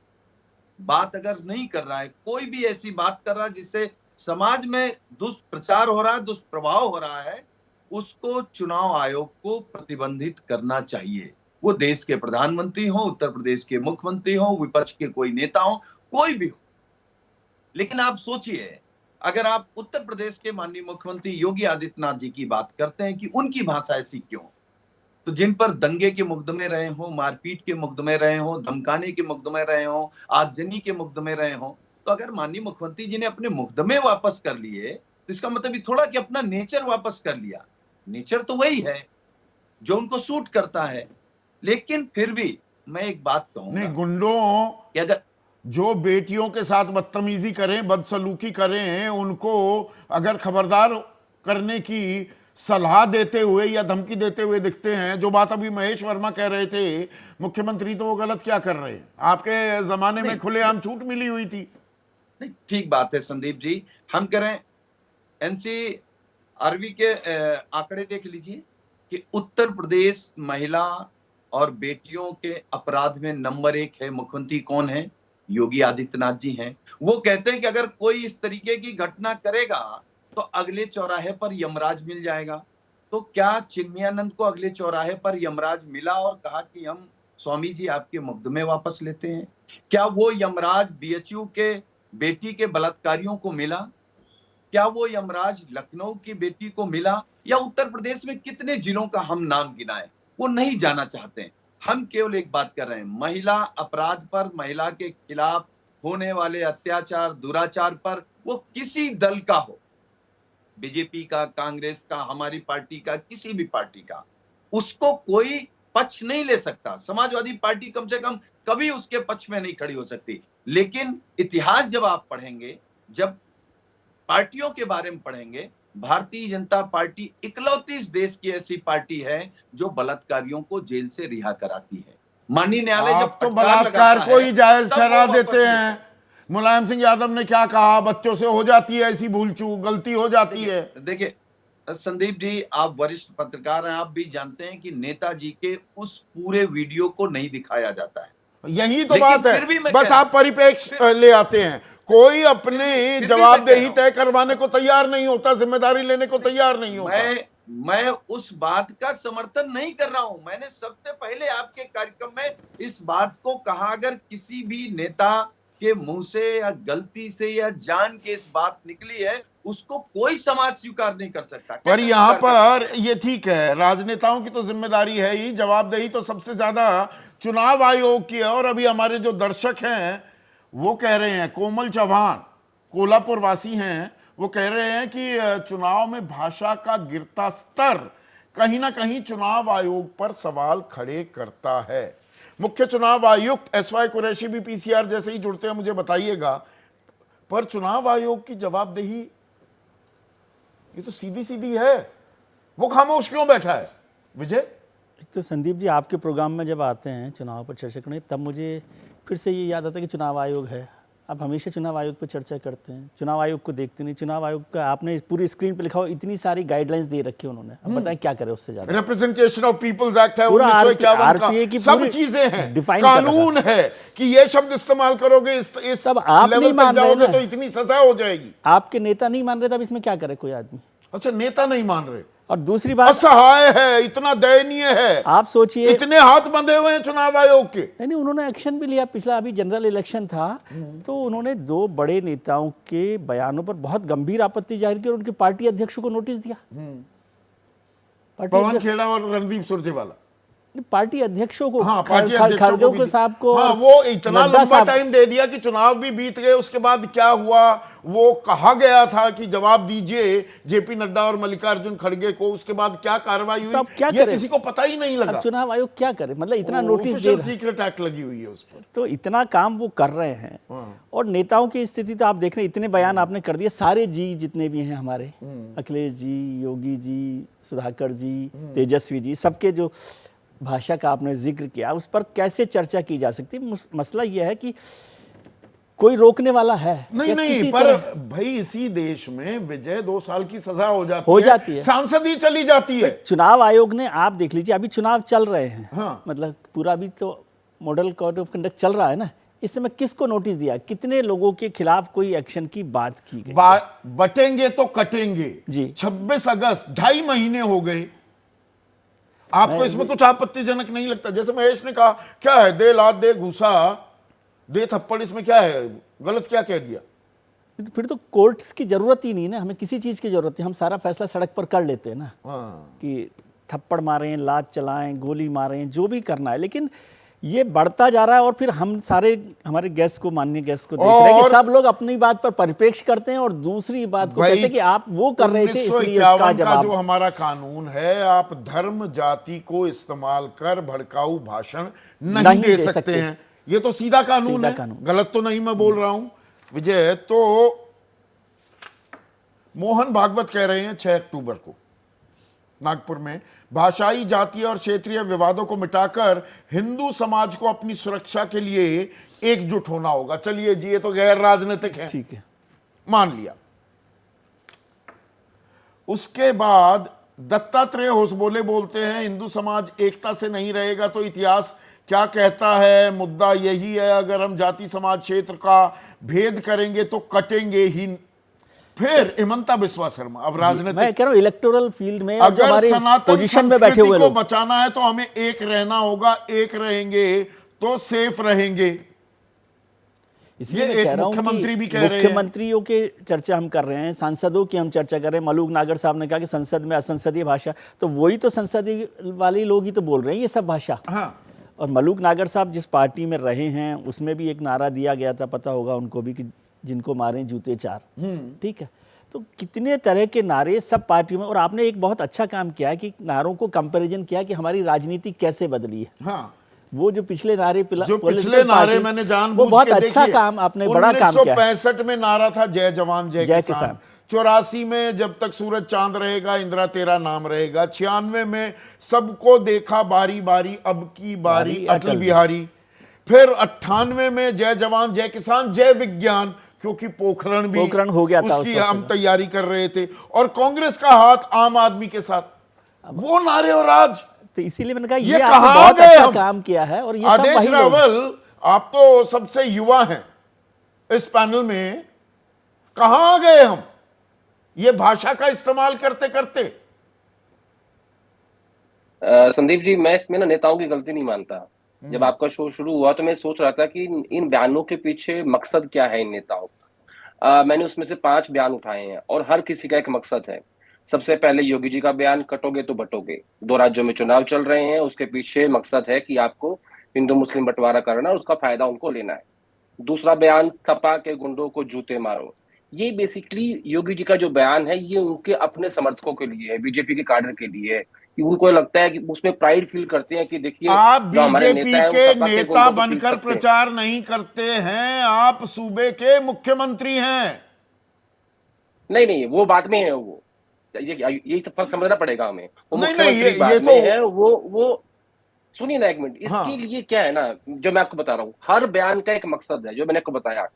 बात अगर नहीं कर रहा है, कोई भी ऐसी बात कर रहा है जिससे समाज में दुष्प्रचार हो रहा है, दुष्प्रभाव हो रहा है, उसको चुनाव आयोग को प्रतिबंधित करना चाहिए। वो देश के प्रधानमंत्री हो, उत्तर प्रदेश के मुख्यमंत्री हो, विपक्ष के कोई नेता हो, कोई भी हो। लेकिन आप सोचिए, अगर आप उत्तर प्रदेश के माननीय मुख्यमंत्री योगी आदित्यनाथ जी की बात करते हैं कि उनकी भाषा ऐसी क्यों, तो जिन पर दंगे के मुकदमे रहे हो, मारपीट के मुकदमे रहे हो, धमकाने के मुकदमे रहे हो, आगजनी के मुकदमे रहे हो, तो अगर माननीय मुख्यमंत्री जी ने अपने मुकदमे वापस कर लिए, तो इसका मतलब ये थोड़ा कि अपना नेचर वापस कर लिया। नेचर तो वही है जो उनको सूट करता है। लेकिन फिर भी मैं एक बात कहूंगा, नहीं, गुंडों कि अगर जो बेटियों के साथ बदतमीजी करें, बदसलूकी करें, उनको अगर खबरदार करने की सलाह देते हुए या धमकी देते हुए दिखते हैं, जो बात अभी महेश वर्मा कह रहे थे मुख्यमंत्री, तो वो गलत क्या कर रहे हैं? आपके जमाने में खुलेआम छूट मिली हुई थी। नहीं, ठीक बात है संदीप जी। हम करें NCRB के आंकड़े देख लीजिए कि उत्तर प्रदेश महिला और बेटियों के अपराध में नंबर 1 है। मुख्यमंत्री कौन है? योगी आदित्यनाथ जी हैं। वो कहते हैं कि अगर कोई इस तरीके की घटना करेगा तो अगले चौराहे पर यमराज मिल जाएगा। तो क्या चिन्मयानंद को अगले चौराहे पर यमराज मिला और कहा कि हम स्वामी जी आपके मुकदमे वापस लेते हैं? क्या वो यमराज BHU के बेटी के बलात्कारियों को मिला? क्या वो यमराज लखनऊ की बेटी को मिला? या उत्तर प्रदेश में कितने जिलों का हम नाम गिनाएं? वो नहीं जाना चाहते हैं। हम केवल एक बात कर रहे हैं, महिला अपराध पर, महिला के खिलाफ होने वाले अत्याचार, दुराचार पर, वो किसी दल का हो, बीजेपी का, कांग्रेस का, हमारी पार्टी का, किसी भी पार्टी का, उसको कोई पक्ष नहीं ले सकता। समाजवादी पार्टी कम से कम कभी उसके पक्ष में नहीं खड़ी हो सकती। लेकिन इतिहास जब आप पढ़ेंगे, जब पार्टियों के बारे में पढ़ेंगे, भारतीय जनता पार्टी इकलौती इस देश की ऐसी पार्टी है जो बलात्कारियों को जेल से रिहा कराती है। माननीय न्यायालय जब आप तो फटकार बलात्कार लगाता को है, ही जायज तब ठहरा वो देते वापस हैं। मुलायम सिंह यादव ने क्या कहा, बच्चों से हो जाती है ऐसी भूल चूक, गलती हो जाती है। देखिए संदीप जी, आप वरिष्ठ पत्रकार हैं, आप भी जानते हैं कि नेताजी के उस पूरे वीडियो को नहीं दिखाया जाता है। यही तो लेकिन बात फिर भी है, मैं बस कह रहा आप परिप्रेक्ष्य ले आते हैं। कोई अपनी फिर भी जवाबदेही मैं कह रहा तय करवाने को तैयार नहीं होता, जिम्मेदारी लेने को तैयार नहीं होता। मैं उस बात का समर्थन नहीं कर रहा हूं। मैंने सबसे पहले आपके कार्यक्रम में इस बात को कहा, अगर किसी भी नेता के मुंह से या गलती से या जान के इस बात निकली है, उसको कोई समाज स्वीकार नहीं कर सकता। पर यहाँ पर ये ठीक है, राजनेताओं की तो जिम्मेदारी है ही, जवाबदेही तो सबसे ज्यादा चुनाव आयोग की है। और अभी हमारे जो दर्शक हैं वो कह रहे हैं, कोमल चौहान कोल्हापुर वासी हैं, वो कह रहे हैं कि चुनाव में भाषा का गिरता स्तर कहीं ना कहीं चुनाव आयोग पर सवाल खड़े करता है। मुख्य चुनाव आयुक्त एसवाई कुरैशी भी पीसीआर जैसे ही जुड़ते हैं, मुझे बताइएगा। पर चुनाव आयोग की जवाबदेही ये तो सीधी सीधी है, वो खामोश क्यों बैठा है विजय? तो संदीप जी, आपके प्रोग्राम में जब आते हैं चुनाव पर चर्चा करने, तब मुझे फिर से ये याद आता है कि चुनाव आयोग है। आप हमेशा चुनाव आयोग पर चर्चा करते हैं, चुनाव आयोग को देखते नहीं। चुनाव आयोग का आपने पूरी स्क्रीन पे लिखा हो, इतनी सारी गाइडलाइंस दे रखी है उन्होंने, अब बताएं क्या करें उससे ज्यादा। रिप्रेजेंटेशन ऑफ पीपल्स एक्ट है पूरा 1951 RPA की का, सब पूरी चीजें हैं, define कर कानून है कि ये शब्द इस्तेमाल करोगे इस तब आप लेवल नहीं तक मान रहे जाओगे ना। तो इतनी सजा हो जाएगी। आपके नेता नहीं मान रहे, तब इसमें क्या करे कोई आदमी। अच्छा, नेता नहीं मान रहे, और दूसरी बात, असहाय है, इतना दयनीय है। आप सोचिए, इतने हाथ बंधे हुए हैं चुनाव आयोग के। नहीं, उन्होंने एक्शन भी लिया। पिछला अभी जनरल इलेक्शन था, तो उन्होंने 2 बड़े नेताओं के बयानों पर बहुत गंभीर आपत्ति जाहिर की और उनके पार्टी अध्यक्ष को नोटिस दिया। पवन खेड़ा और रणदीप सुरजेवाला, पार्टी अध्यक्षों को, हाँ, पार्टी अध्यक्षों खड़गे को भी साहब को, हाँ, वो इतना नड्डा लंबा साहब, टाइम दे दिया कि चुनाव भी बीत गए, उसके बाद क्या हुआ वो कहा गया था कि जवाब दीजिए जेपी नड्डा और मल्लिकार्जुन खड़गे को, उसके बाद क्या कार्रवाई हुई तो अब क्या ये करे? किसी को पता ही नहीं लगा। अब चुनाव आयोग क्या करे, मतलब इतना नोटिस दे ऑफिशियल रहा है। सीक्रेट एक्ट लगी हुई है उस पर, तो इतना काम वो कर रहे हैं। और नेताओं की स्थिति तो आप देख रहे हैं, इतने बयान आपने कर दिए, सारे जी जितने भी हैं हमारे, अखिलेश जी, योगी जी, सुधाकर जी, तेजस्वी जी, सबके जो भाषा का आपने जिक्र किया, उस पर कैसे चर्चा की जा सकती है। मसला यह है कि कोई रोकने वाला है नहीं, पर भाई इसी देश में विजय 2 साल की सजा हो जाती है, सांसद ही चली जाती है। चुनाव आयोग ने, आप देख लीजिए, अभी चुनाव चल रहे हैं, हाँ। मतलब पूरा अभी तो मॉडल कोड ऑफ कंडक्ट चल रहा है ना, इस समय किसको नोटिस दिया, कितने लोगों के खिलाफ कोई एक्शन की बात की गई? बटेंगे तो कटेंगे जी। 26 अगस्त 2.5 महीने हो गए। आपको इसमें कुछ आपत्तिजनक नहीं लगता? जैसे महेश ने कहा, क्या है, दे लात दे घूसा दे थप्पड़, इसमें क्या है, गलत क्या कह दिया? फिर तो कोर्ट्स की जरूरत ही नहीं ना, हमें किसी चीज की जरूरत नहीं, हम सारा फैसला सड़क पर कर लेते हैं ना। कि थप्पड़ मारें, लात चलाएं, गोली मारें, जो भी करना है। लेकिन ये बढ़ता जा रहा है और फिर हम सारे हमारे गेस्ट को, माननीय गेस्ट को देख रहे हैं कि सब लोग अपनी बात पर परिप्रेक्ष्य करते हैं और दूसरी बात को कहते हैं कि आप वो कर रहे थे, इसलिए उसका जवाब। का जो हमारा कानून है, आप धर्म जाति को इस्तेमाल कर भड़काऊ भाषण नहीं दे सकते हैं। ये तो सीधा कानून है, गलत तो नहीं मैं बोल रहा हूं विजय। तो मोहन भागवत कह रहे हैं 6 अक्टूबर को नागपुर में भाषाई, जातीय और क्षेत्रीय विवादों को मिटाकर हिंदू समाज को अपनी सुरक्षा के लिए एकजुट होना होगा। चलिए जी, ये तो गैर राजनीतिक है, ठीक है, मान लिया। उसके बाद दत्तात्रेय होसबोले बोलते हैं, हिंदू समाज एकता से नहीं रहेगा तो इतिहास क्या कहता है, मुद्दा यही है, अगर हम जाति समाज क्षेत्र का भेद करेंगे तो कटेंगे ही। फिर हिमंता बिस्वा शर्मा, अब राजनीतिक, मैं कह रहा हूं इलेक्टोरल फील्ड में अगर सनातन पोजीशन में बैठे हुए को लोग, बचाना है तो हमें एक रहना होगा, एक रहेंगे तो सेफ रहेंगे। इसलिए मैं कह रहा हूं मुख्यमंत्री भी कि कह रहे हैं, मुख्यमंत्रियों के चर्चा हम कर रहे हैं, सांसदों की हम चर्चा कर रहे हैं। मलूक नागर साहब ने कहा कि संसद में असंसदीय भाषा, तो वही तो संसदीय वाले लोग ही तो बोल रहे हैं ये सब भाषा। हाँ। और मलूक नागर साहब जिस पार्टी में रहे हैं उसमें भी एक नारा दिया गया था, पता होगा उनको भी, कि जिनको मारें जूते 4। ठीक है, तो कितने तरह के नारे सब पार्टियों में। और आपने एक बहुत अच्छा काम किया कि नारों को कंपैरिजन किया कि हमारी राजनीति कैसे बदली है। हाँ। वो जो पिछले नारे नारे मैंने जानबूझ बहुत के अच्छा देखे। काम आपने बड़ा काम किया। 1965 में नारा था जय जवान जय किसान, 84 में जब तक सूरज चांद रहेगा इंदिरा तेरा नाम रहेगा, 96 में सबको देखा बारी बारी अब की बारी बारी अटल अटल बिहारी, फिर 98 में जय जवान जय किसान जय विज्ञान, क्योंकि पोखरण हो गया था उसकी उस वक्त हम में। तैयारी कर रहे थे, और कांग्रेस का हाथ आम आदमी के साथ, वो नारे और राज। तो इसीलिए मैंने कहा ये ये आपने कहाँ बहुत गए अच्छा हम? काम किया है, और ये सब आदेश वही लोग हैं। रावल, आप तो सबसे युवा हैं इस पैनल में, कहां गए हम ये भाषा का इस्तेमाल करते करते? संदीप जी, मैं इसमें ना नेताओं की गलती नहीं मानता। जब आपका शो शुरू हुआ तो मैं सोच रहा था कि इन बयानों के पीछे मकसद क्या है इन नेताओं का। मैंने उसमें से 5 बयान उठाए हैं और हर किसी का एक मकसद है। सबसे पहले योगी जी का बयान, कटोगे तो बटोगे। 2 राज्यों में चुनाव चल रहे हैं, उसके पीछे मकसद है कि आपको हिंदू मुस्लिम बंटवारा करना है, उसका फायदा उनको लेना है। दूसरा बयान, सपा के गुंडों को जूते मारो। ये बेसिकली योगी जी का जो बयान है ये उनके अपने समर्थकों के लिए है, बीजेपी के कैडर के लिए है, कि उनको लगता है कि उसमें प्राइड फील करते हैं कि देखिए आप जो हमारे बीजेपी नेता है वो के सपा के नेता गुंडों को पीट बनकर सकते हैं। प्रचार नहीं करते हैं, आप सूबे के मुख्यमंत्री हैं। नहीं नहीं, वो बाद में है। वो यही तो फर्क समझना पड़ेगा हमें। वो नहीं, मुख्यमंत्री ये बाद तो में है। वो सुनिए ना एक मिनट, हाँ। इसके लिए क्या है ना, जो मैं आपको बता रहा हूँ, हर बयान का एक मकसद है जो मैंने आपको बताया।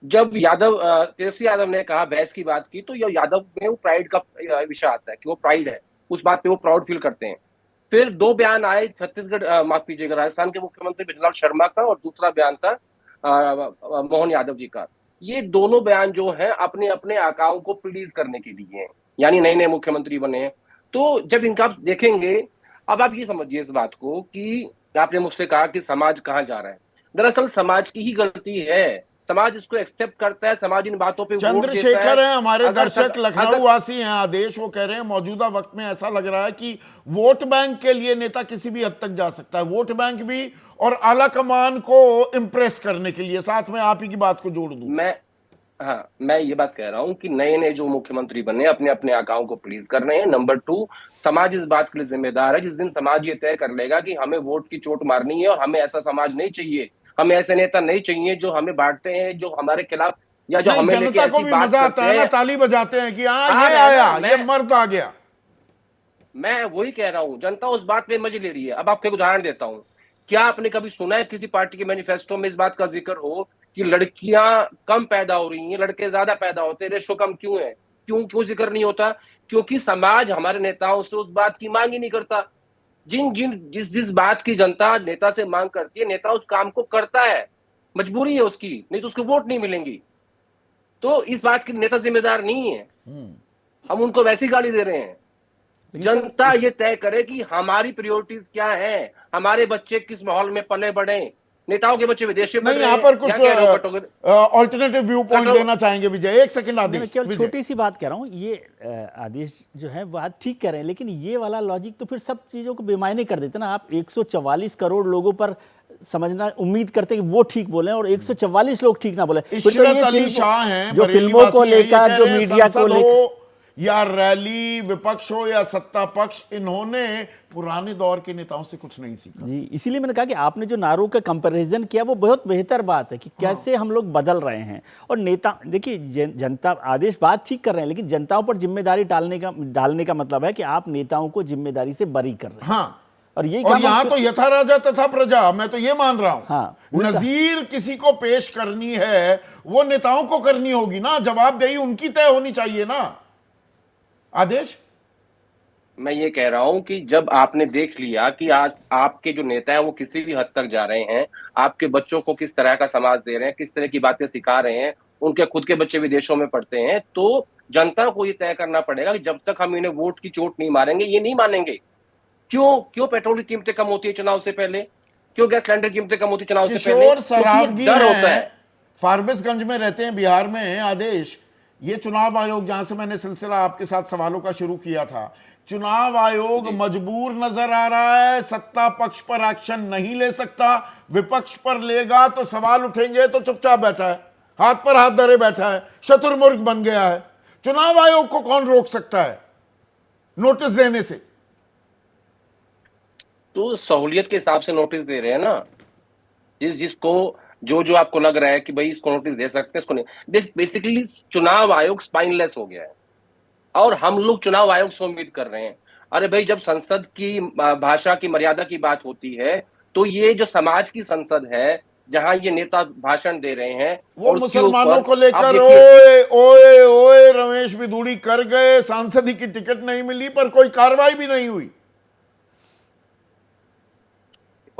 जब तेजस्वी यादव ने कहा, बहस की बात की, तो ये यादव में वो प्राइड का विषय आता है कि वो प्राइड है, उस बात पे वो प्राउड फील करते हैं। फिर 2 बयान आए छत्तीसगढ़, माफ कीजिएगा, राजस्थान के मुख्यमंत्री बिजलाल शर्मा का, और दूसरा बयान था मोहन यादव जी का। ये दोनों बयान जो है अपने अपने आकाओं को प्लीज करने के लिए हैं, यानी नए नए मुख्यमंत्री बने हैं। तो जब इनका आप देखेंगे, अब आप ये समझिए इस बात को कि आपने मुझसे कहा कि समाज कहाँ जा रहा है। दरअसल समाज की ही गलती है, समाज इसको एक्सेप्ट करता है, समाज इन बातों पे वोट देता चंद्रशेखर हैं हमारे अगर दर्शक, लखनऊ अगर वासी हैं आदेश, वो कह रहे हैं मौजूदा वक्त में ऐसा लग रहा है कि वोट बैंक के लिए नेता किसी भी हद तक जा सकता है, वोट बैंक भी और आला कमान को इंप्रेस करने के लिए। साथ में आप ही की बात को जोड़ दूं, मैं ये बात कह रहा हूं कि नए नए जो मुख्यमंत्री बने अपने अपने आकाओं को प्लीज कर रहे हैं। नंबर 2, समाज इस बात के लिए जिम्मेदार है। जिस दिन समाज ये तय कर लेगा कि हमें वोट की चोट मारनी है और हमें ऐसा समाज नहीं चाहिए, हमें ऐसे नेता नहीं चाहिए जो हमें बांटते हैं, जो हमारे खिलाफ या जो नहीं, हमें लेके जनता को ऐसी भी बात मजा आता करते है ना, हैं। ताली बजाते हैं कि हाँ हाँ, ये आया, मैं ये मर्द आ गया। मैं वही कह रहा हूं, जनता उस बात पे मजे ले रही है। अब आपको एक उदाहरण देता हूं। क्या आपने कभी सुना है किसी पार्टी के मैनिफेस्टो में इस बात का जिक्र हो कि लड़कियां कम पैदा हो रही हैं, लड़के ज्यादा पैदा होते हैं, रेशो कम क्यों है? क्यों जिक्र नहीं होता? क्योंकि समाज हमारे नेताओं से उस बात की मांग ही नहीं करता। जिस जिस बात की जनता नेता से मांग करती है, नेता उस काम को करता है, मजबूरी है उसकी, नहीं तो उसको वोट नहीं मिलेंगी। तो इस बात की नेता जिम्मेदार नहीं है, हम उनको वैसी गाली दे रहे हैं। जनता ये तय करे कि हमारी प्रायोरिटीज क्या है, हमारे बच्चे किस माहौल में पले बढ़े। नेताओं के बच्चे विदेश में नहीं, पढ़ यहाँ रहे पर हैं, कुछ क्या कह रहे हो कटोगे? ऑल्टरनेटिव व्यू पॉइंट कटो- देना चाहेंगे विजय, एक सेकंड मैं आदेश। केवल विजय, छोटी सी बात कह रहा हूँ, ये आदेश जो है बात ठीक कह रहे हैं, लेकिन ये वाला लॉजिक तो फिर सब चीज़ों को बेमायने कर देते ना। आप 144 करोड़ लोगों पर समझना उम्मीद करते हैं कि वो ठीक बोले और 144 लोग ठीक ना बोले। फिर तो इशरत ये अली फिल्म- शाह हैं, जो बरेली फिल्मों को वासी हैं, ये लेकर, कह जो रहे हैं मीडिया को संसद लेकर, हो या रैली, विपक्ष हो या सत्ता पक्ष, इन्होंने पुराने दौर के नेताओं से कुछ नहीं सीखा। जी, इसीलिए मैंने कहा कि आपने जो नारों का कंपैरिजन किया वो बहुत बेहतर बात है कि कैसे हम लोग बदल रहे हैं। और नेता देखिए, जनता आदेश बात ठीक कर रहे हैं, लेकिन जनताओं पर जिम्मेदारी डालने का मतलब है कि आप नेताओं को जिम्मेदारी से बरी कर रहे हैं। हाँ, और यही और यहां तो यथा राजा तथा प्रजा, मैं तो ये मान रहा हूं। हाँ, नजीर किसी को पेश करनी है वो नेताओं को करनी होगी ना, जवाबदेही उनकी तय होनी चाहिए ना। आदेश, मैं ये कह रहा हूं कि जब आपने देख लिया कि आज आपके जो नेता है वो किसी भी हद तक जा रहे हैं, आपके बच्चों को किस तरह का समाज दे रहे हैं, किस तरह की बातें सिखा रहे हैं, उनके खुद के बच्चे विदेशों में पढ़ते हैं, तो जनता को ये तय करना पड़ेगा कि जब तक हम इन्हें वोट की चोट नहीं मारेंगे, ये नहीं मानेंगे। क्यों पेट्रोल की कीमतें कम होती है चुनाव से पहले? क्यों गैस सिलेंडर की कीमतें कम होती है चुनाव से पहले? किशोर क्योंकि सरावगी डर होता हैं, है। फारबिसगंज में रहते हैं, बिहार में। आदेश, ये चुनाव आयोग, जहां से मैंने सिलसिला आपके साथ सवालों का शुरू किया था, चुनाव आयोग मजबूर नजर आ रहा है, सत्ता पक्ष पर एक्शन नहीं ले सकता, विपक्ष पर लेगा तो सवाल उठेंगे, तो चुपचाप बैठा है, हाथ पर हाथ धरे बैठा है, शतुरमुर्ग बन गया है। चुनाव आयोग को कौन रोक सकता है नोटिस देने से? तो सहूलियत के हिसाब से नोटिस दे रहे हैं ना, जिसको जो आपको लग रहा है कि भाई इसको नोटिस दे सकते हैं, इसको नहीं। बेसिकली चुनाव आयोग स्पाइनलेस हो गया है। और हम लोग चुनाव आयोग से उम्मीद कर रहे हैं। अरे भाई, जब संसद की भाषा की मर्यादा की बात होती है, तो ये जो समाज की संसद है, जहां ये नेता भाषण दे रहे हैं, वो और उसके मुसलमानों ऊपर को आप लेकर देखिए, ओए ओए ओए रमेश बिधूड़ी कर गए, सांसद की टिकट नहीं मिली पर कोई कार्रवाई भी नहीं हुई।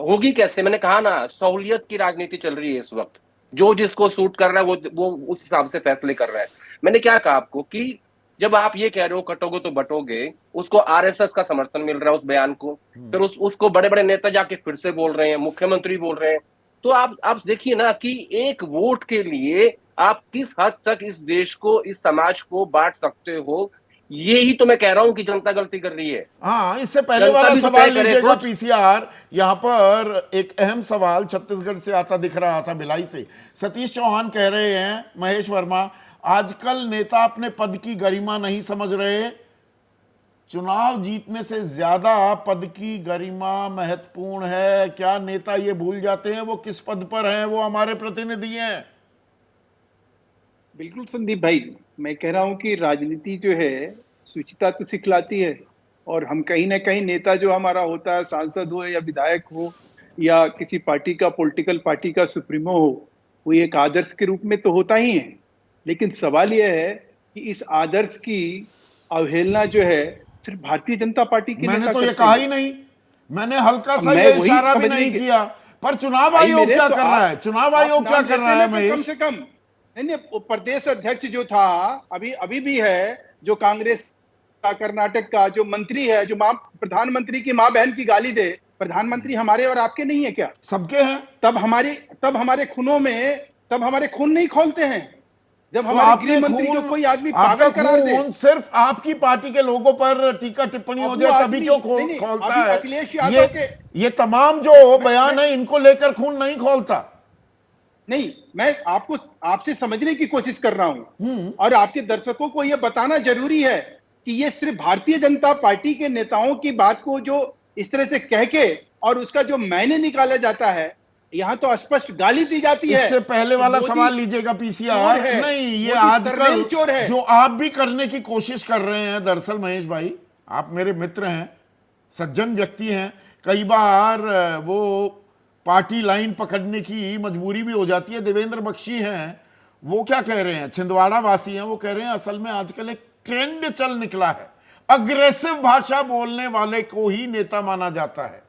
होगी कैसे? मैंने कहा ना, सहूलियत की राजनीति चल रही है इस वक्त। जो जिसको सूट कर रहा है वो उस हिसाब से फैसले कर रहा है। मैंने क्या कहा आपको कि जब आप ये कह रहे हो कटोगे तो बटोगे, उसको आरएसएस का समर्थन मिल रहा है उस बयान को, फिर उसको बड़े बड़े नेता जाके फिर से बोल रहे हैं, मुख्यमंत्री बोल रहे हैं। तो आप देखिए ना कि एक वोट के लिए आप किस हद तक इस देश को, इस समाज को बांट सकते हो। ये ही तो मैं कह रहा हूं कि जनता गलती कर रही है। हाँ, इससे पहले जनता वाला भी तो सवाल तय करे लीजिएगा कुछ। पीसीआर। यहां पर एक अहम सवाल छत्तीसगढ़ से आता दिख रहा था, भिलाई से सतीश चौहान कह रहे हैं, महेश वर्मा, आजकल नेता अपने पद की गरिमा नहीं समझ रहे, चुनाव जीतने से ज्यादा पद की गरिमा महत्वपूर्ण है। क्या नेता ये भूल जाते हैं वो किस पद पर हैं? वो हमारे प्रतिनिधि हैं। बिल्कुल संदीप भाई, मैं कह रहा हूं कि राजनीति जो है शुचिता तो सिखलाती है, और हम कहीं ना कहीं नेता जो हमारा होता है, सांसद हो या विधायक हो या किसी पार्टी का, पॉलिटिकल पार्टी का सुप्रीमो हो, वो एक आदर्श के रूप में तो होता ही है। लेकिन सवाल यह है कि इस आदर्श की अवहेलना जो है सिर्फ भारतीय जनता पार्टी के मैंने नेता तो ये करते कहा हैं। ही नहीं, मैंने हल्का सा मैं ये वही इशारा भी समझने नहीं के- किया। पर चुनाव भाई आयोग मेरे, क्या तो कर रहा है? चुनाव आयोग क्या कर रहा है कम महेश? से कम नहीं नहीं, वो प्रदेश अध्यक्ष जो था, अभी अभी भी है, जो कांग्रेस का कर्नाटक का जो मंत्री है, जो मां प्रधानमंत्री की मां बहन की गाली दे, प्रधानमंत्री हमारे और आपके नहीं है क्या? सबके हैं। तब हमारे खूनों में, तब हमारे खून नहीं खोलते हैं। जब तो हमारे आपके गृह मंत्री को खून, कोई आदमी आपका पागल करार दे, खून सिर्फ आपकी पार्टी के लोगों पर टीका टिप्पणी अब हो वो जाए तभी आदमी क्यों नहीं नहीं, खोलता अभी है? अखिलेश ये यादव के, ये तमाम जो बयान मैं है इनको लेकर खून नहीं खोलता। नहीं, मैं आपको, आपसे समझने की कोशिश कर रहा हूं, और आपके दर्शकों को यह बताना जरूरी है कि ये सिर्फ भारतीय जनता पार्टी के नेताओं की बात को जो इस तरह से कह के और उसका जो मायने निकाला जाता है, यहां तो स्पष्ट गाली दी जाती है इससे पहले कि वाला मोदी सवाल लीजिएगा चोर पीसीआर। है, नहीं, ये मोदी आजकल सरनेम चोर है। जो आप भी करने की कोशिश कर रहे हैं, दरअसल महेश भाई, आप मेरे मित्र हैं, सज्जन व्यक्ति हैं, कई बार वो पार्टी लाइन पकड़ने की मजबूरी भी हो जाती है। देवेंद्र बख्शी हैं, वो क्या कह रहे हैं, छिंदवाड़ा वासी हैं, वो कह रहे हैं असल में आजकल एक ट्रेंड चल निकला है, अग्रेसिव भाषा बोलने वाले को ही नेता माना जाता है,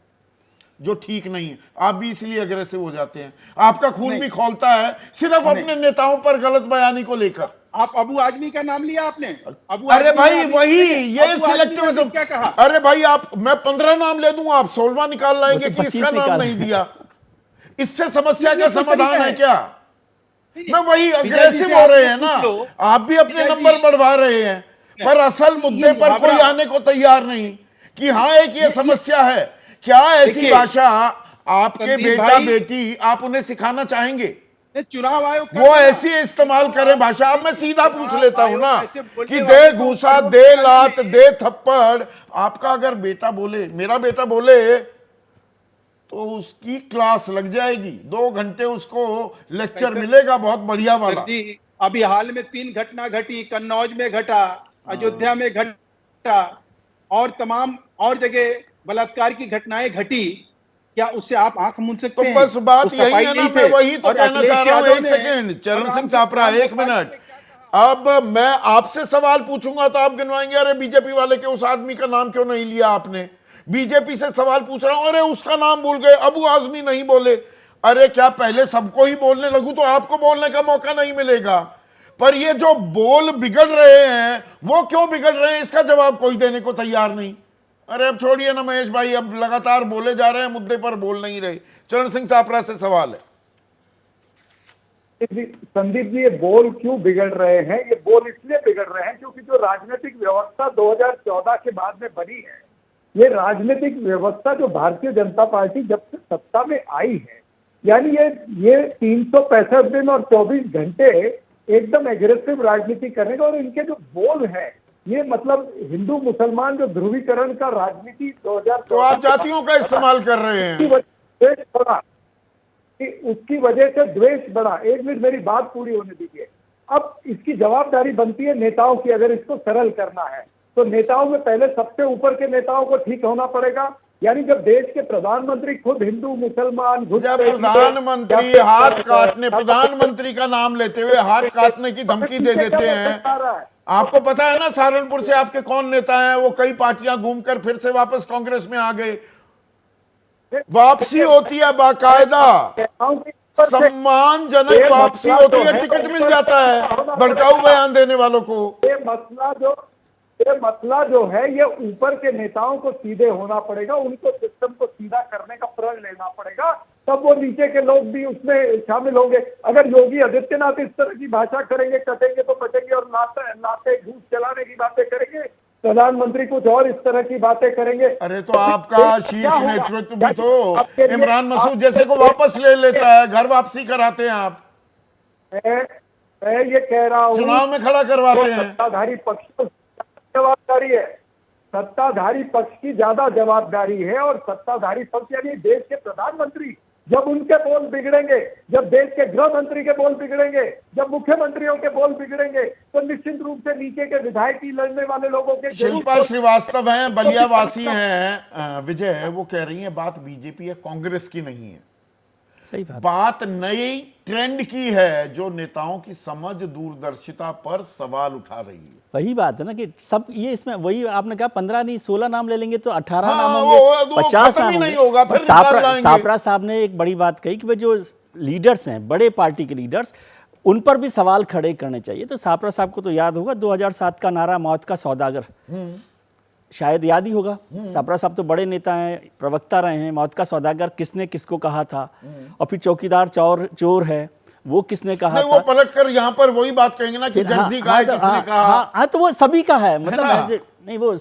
जो ठीक नहीं है। आप भी इसलिए अग्रेसिव हो जाते हैं, आपका खून भी खौलता है सिर्फ अपने नेताओं पर गलत बयानी को लेकर। आप अबू आजमी का नाम लिया आपने, अबू अरे आजमी भाई ने अभी- वही, ये अबू आजमी ने सिलेक्टिविज्म। अभी क्या कहा? अरे भाई, आप, मैं 15 नाम ले दूं, आप 16वां निकाल लाएंगे वो तो कि इसका 25 नाम निकाल नहीं दिया। इससे समस्या ये का कोई समाधान तरीका है है? क्या? नहीं, मैं वही, विजय जी अग्रेसिव से हो आप रहे लोग हैं ना, पूछ लो। आप भी अपने विजय नंबर जी- बढ़वा रहे हैं, पर असल मुद्दे पर कोई मुहावरा- आने को तैयार नहीं कि हाँ एक ये समस्या है। क्या ऐसी देखिए, भाषा आपके संदीप बेटा भाई- बेटी, आप उन्हें सिखाना चाहेंगे? ये चुनाव आयोग वो ऐसी इस्तेमाल करें भाषा। अब मैं सीधा पूछ लेता हूं ना ऐसे बोलने कि वाले दे को घूसा, प्रयोग दे करने लात, में- दे थप्पड़। आपका अगर बेटा बोले, मेरा बेटा बोले, तो उसकी क्लास लग जाएगी, 2 घंटे उसको लेक्चर मिलेगा बहुत बढ़िया वाला। जी, अभी हाल में 3 घटना घटी, कन्नौज में घटा, अयोध्या में घटा, और तमाम और जगह बलात्कार की घटनाएं घटी। क्या उससे आप आंख मूंद सकते तो हैं? बस बात वो सफाई यही है ना, नहीं मैं थे। वही तो और कहना अखिलेश चाह रहा हूं। यादव एक ने- सेकेंड, चरण और सिंह राम- सापरा, राम 1 गोपाल मिनट। ने क्या कहा? अब मैं आपसे सवाल पूछूंगा तो आप गिनवाएंगे, अरे बीजेपी वाले के उस आदमी का नाम क्यों नहीं लिया आपने? बीजेपी से सवाल पूछ रहा हूं, अरे उसका नाम भूल गए, अबू आजमी नहीं बोले। अरे क्या पहले सबको ही बोलने लगूं तो आपको बोलने का मौका नहीं मिलेगा? पर ये जो बोल बिगड़ रहे हैं, वो क्यों बिगड़ रहे हैं, इसका जवाब कोई देने को तैयार नहीं। अरे अब छोड़िए ना महेश भाई, अब लगातार बोले जा रहे हैं, मुद्दे पर बोल नहीं रहे। चरण सिंह सापरा से सवाल है। संदीप जी, ये बोल क्यों बिगड़ रहे हैं? ये बोल इसलिए बिगड़ रहे हैं क्योंकि जो राजनीतिक व्यवस्था 2014 के बाद में बनी है, ये राजनीतिक व्यवस्था जो भारतीय जनता पार्टी जब से सत्ता में आई है, यानी ये 365 दिन और 24 घंटे एकदम एग्रेसिव राजनीति करने का, और इनके जो बोल हैं, ये मतलब हिंदू मुसलमान जो ध्रुवीकरण का राजनीति 2014 तो आप जातियों का इस्तेमाल कर रहे हैं। उसकी वजह से द्वेष बढ़ा। एक मिनट मेरी बात पूरी होने दीजिए। अब इसकी जवाबदारी बनती है नेताओं की, अगर इसको सरल करना है तो नेताओं में पहले सबसे ऊपर के नेताओं को ठीक होना पड़ेगा। यानी जब देश के प्रधानमंत्री खुद हिंदू मुसलमान जब प्रधानमंत्री हाथ काटने, प्रधानमंत्री का नाम लेते हुए हाथ काटने की धमकी दे देते हैं। आपको पता है ना सहारनपुर से आपके कौन नेता हैं, वो कई पार्टियां घूमकर फिर से वापस कांग्रेस में आ गए। वापसी होती है बाकायदा, सम्मानजनक वापसी होती है, टिकट मिल जाता है भड़काऊ बयान देने वालों को। ये मसला जो है ये ऊपर के नेताओं को सीधे होना पड़ेगा, उनको सिस्टम को सीधा करने का प्रण लेना पड़ेगा, तब वो नीचे के लोग भी उसमें शामिल होंगे। अगर योगी आदित्यनाथ इस तरह की भाषा करेंगे, कटेंगे तो कटेंगे, और नाते घूस चलाने की बातें करेंगे, प्रधानमंत्री कुछ और इस तरह की बातें करेंगे। अरे तो आपका शीर्ष नेतृत्व भी तो इमरान मसूद जैसे को वापस ले लेता है, घर वापसी कराते हैं आप, मैं ये कह रहा हूँ चुनाव में खड़ा करवाते हैं। सत्ताधारी पक्ष की जवाबदारी है, सत्ताधारी पक्ष की ज्यादा जवाबदारी है। और सत्ताधारी पक्ष यानी देश के प्रधानमंत्री, जब उनके बोल बिगड़ेंगे, जब देश के गृह मंत्री के बोल बिगड़ेंगे, जब मुख्यमंत्रियों के बोल बिगड़ेंगे, तो निश्चित रूप से नीचे के विधायक की लड़ने वाले लोगों के। शिल्पा श्रीवास्तव हैं, बलिया वासी हैं विजय, वो कह रही है बात बीजेपी है, कांग्रेस की नहीं है, सही बात नई ट्रेंड की है जो नेताओं की समझ दूरदर्शिता पर सवाल उठा रही है। वही बात है ना कि सब ये इसमें वही आपने कहा 15 नहीं 16 नाम ले लेंगे तो 18 नाम हाँ, होंगे, 50 नाम नहीं होगा, फिर निकाल लाएंगे। सापरा साहब ने एक बड़ी बात कही कि भाई जो लीडर्स हैं, बड़े पार्टी के लीडर्स, उन पर भी सवाल खड़े करने चाहिए। तो सापरा साहब को तो याद होगा 2007 का नारा मौत का सौदागर, शायद याद ही होगा। सापरा साहब तो बड़े नेता हैं, प्रवक्ता रहे हैं। मौत का सौदागर किसने किसको कहा था, और फिर चौकीदार चोर है वो किसने कहा नहीं, था। वो पलट कर यहाँ पर वही बात कहेंगे ना कि जर्सी गाय किसने कहा। तो वो सभी का है, मतलब नहीं वो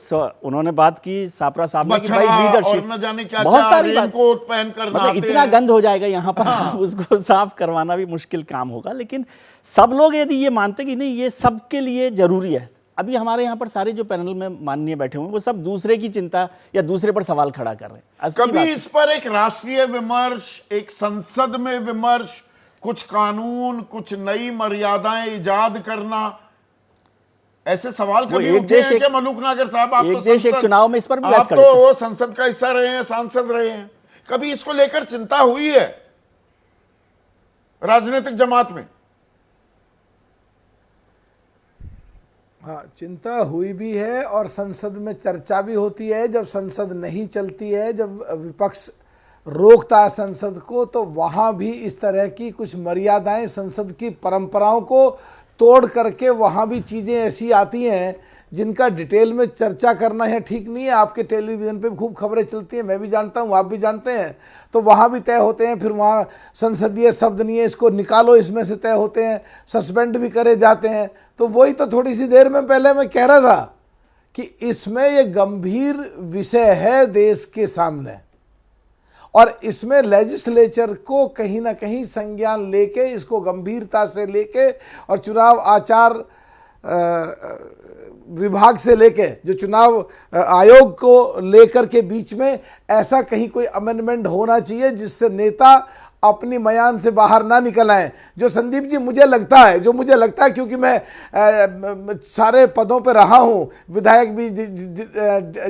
उन्होंने बात की सापरा साहब ने कि भाई लीडरशिप, न जाने क्या बहुत सारी रेनकोट पहनकर मतलब इतना गंद हो जाएगा यहाँ पर, उसको साफ करवाना भी मुश्किल काम होगा। लेकिन सब लोग यदि ये मानते कि नहीं ये सबके लिए जरूरी है, अभी हमारे यहाँ पर सारे जो पैनल में माननीय बैठे हुए हैं वो सब दूसरे की चिंता या दूसरे पर सवाल खड़ा कर रहे हैं। कभी इस पर एक राष्ट्रीय विमर्श, एक संसद में विमर्श, कुछ कानून, कुछ नई मर्यादाएं इजाद करना, ऐसे सवाल कभी उठे हैं क्या मलूक नागर साहब? आप तो संसद चुनाव में इस पर आप तो वो संसद का हिस्सा रहे हैं, सांसद रहे हैं, कभी इसको लेकर चिंता हुई है राजनीतिक जमात में? हाँ, चिंता हुई भी है और संसद में चर्चा भी होती है। जब संसद नहीं चलती है, जब विपक्ष रोकता है संसद को, तो वहाँ भी इस तरह की कुछ मर्यादाएं, संसद की परंपराओं को तोड़ करके वहाँ भी चीज़ें ऐसी आती हैं जिनका डिटेल में चर्चा करना है ठीक नहीं है। आपके टेलीविज़न पे खूब खबरें चलती हैं, मैं भी जानता हूँ, आप भी जानते हैं, तो वहाँ भी तय होते हैं। फिर वहाँ संसदीय शब्द नहीं है, इसको निकालो, इसमें से तय होते हैं, सस्पेंड भी करे जाते हैं। तो वही तो थोड़ी सी देर में पहले मैं कह रहा था कि इसमें ये गंभीर विषय है देश के सामने, और इसमें लेजिस्लेचर को कहीं ना कहीं संज्ञान लेके, इसको गंभीरता से लेके, और चुनाव आचार विभाग से लेके जो चुनाव आयोग को लेकर के बीच में ऐसा कहीं कोई अमेंडमेंट होना चाहिए जिससे नेता अपनी मयान से बाहर ना निकल आए। जो संदीप जी मुझे लगता है क्योंकि मैं सारे पदों पर रहा हूँ, विधायक भी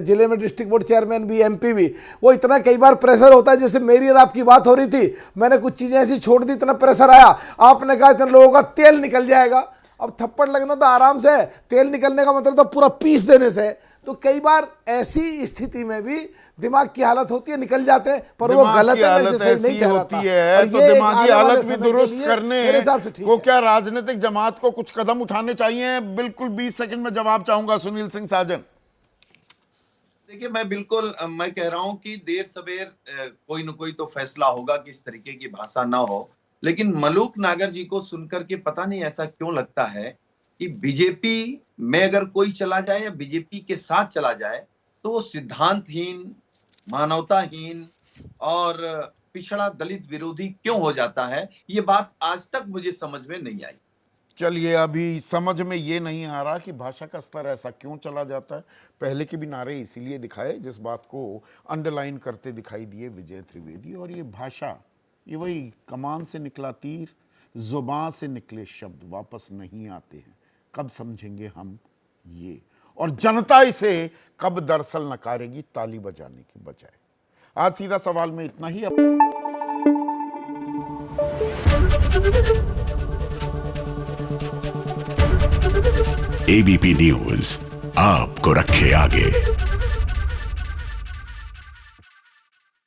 जिले में, डिस्ट्रिक्ट बोर्ड चेयरमैन भी, एमपी भी, वो इतना कई बार प्रेशर होता है। जैसे मेरी और आपकी बात हो रही थी, मैंने कुछ चीज़ें ऐसी छोड़ दी, इतना प्रेशर आया, आपने कहा इतने लोगों का तेल निकल जाएगा। अब थप्पड़ लगना तो आराम से है, तेल निकलने का मतलब तो पूरा पीस देने से। तो कई बार ऐसी स्थिति में भी दिमाग की हालत होती है, निकल जाते हैं, पर वो गलत है, ऐसी होती है। तो दिमागी हालत भी दुरुस्त करने को क्या राजनीतिक जमात को कुछ कदम उठाने चाहिए? बिल्कुल 20 सेकंड में जवाब चाहूंगा सुनील सिंह साजन। देखिए, मैं कह रहा हूं कि देर सवेर कोई न कोई तो फैसला होगा कि इस तरीके की भाषा ना हो। लेकिन मलूक नागर जी को सुनकर के पता नहीं ऐसा क्यों लगता है कि बीजेपी में अगर कोई चला जाए या बीजेपी के साथ चला जाए तो वो सिद्धांतहीन, मानवताहीन और पिछड़ा दलित विरोधी क्यों हो जाता है। ये बात आज तक मुझे समझ में नहीं आई। चलिए, अभी समझ में ये नहीं आ रहा कि भाषा का स्तर ऐसा क्यों चला जाता है। पहले के भी नारे इसीलिए दिखाए जिस बात को अंडरलाइन करते दिखाई दिए विजय त्रिवेदी। और ये भाषा, ये वही कमान से निकला तीर, जुबान से निकले शब्द वापस नहीं आते हैं, कब समझेंगे हम ये? और जनता इसे कब दरअसल नकारेगी ताली बजाने की बजाय? आज सीधा सवाल में इतना ही। एबीपी न्यूज आपको रखे आगे।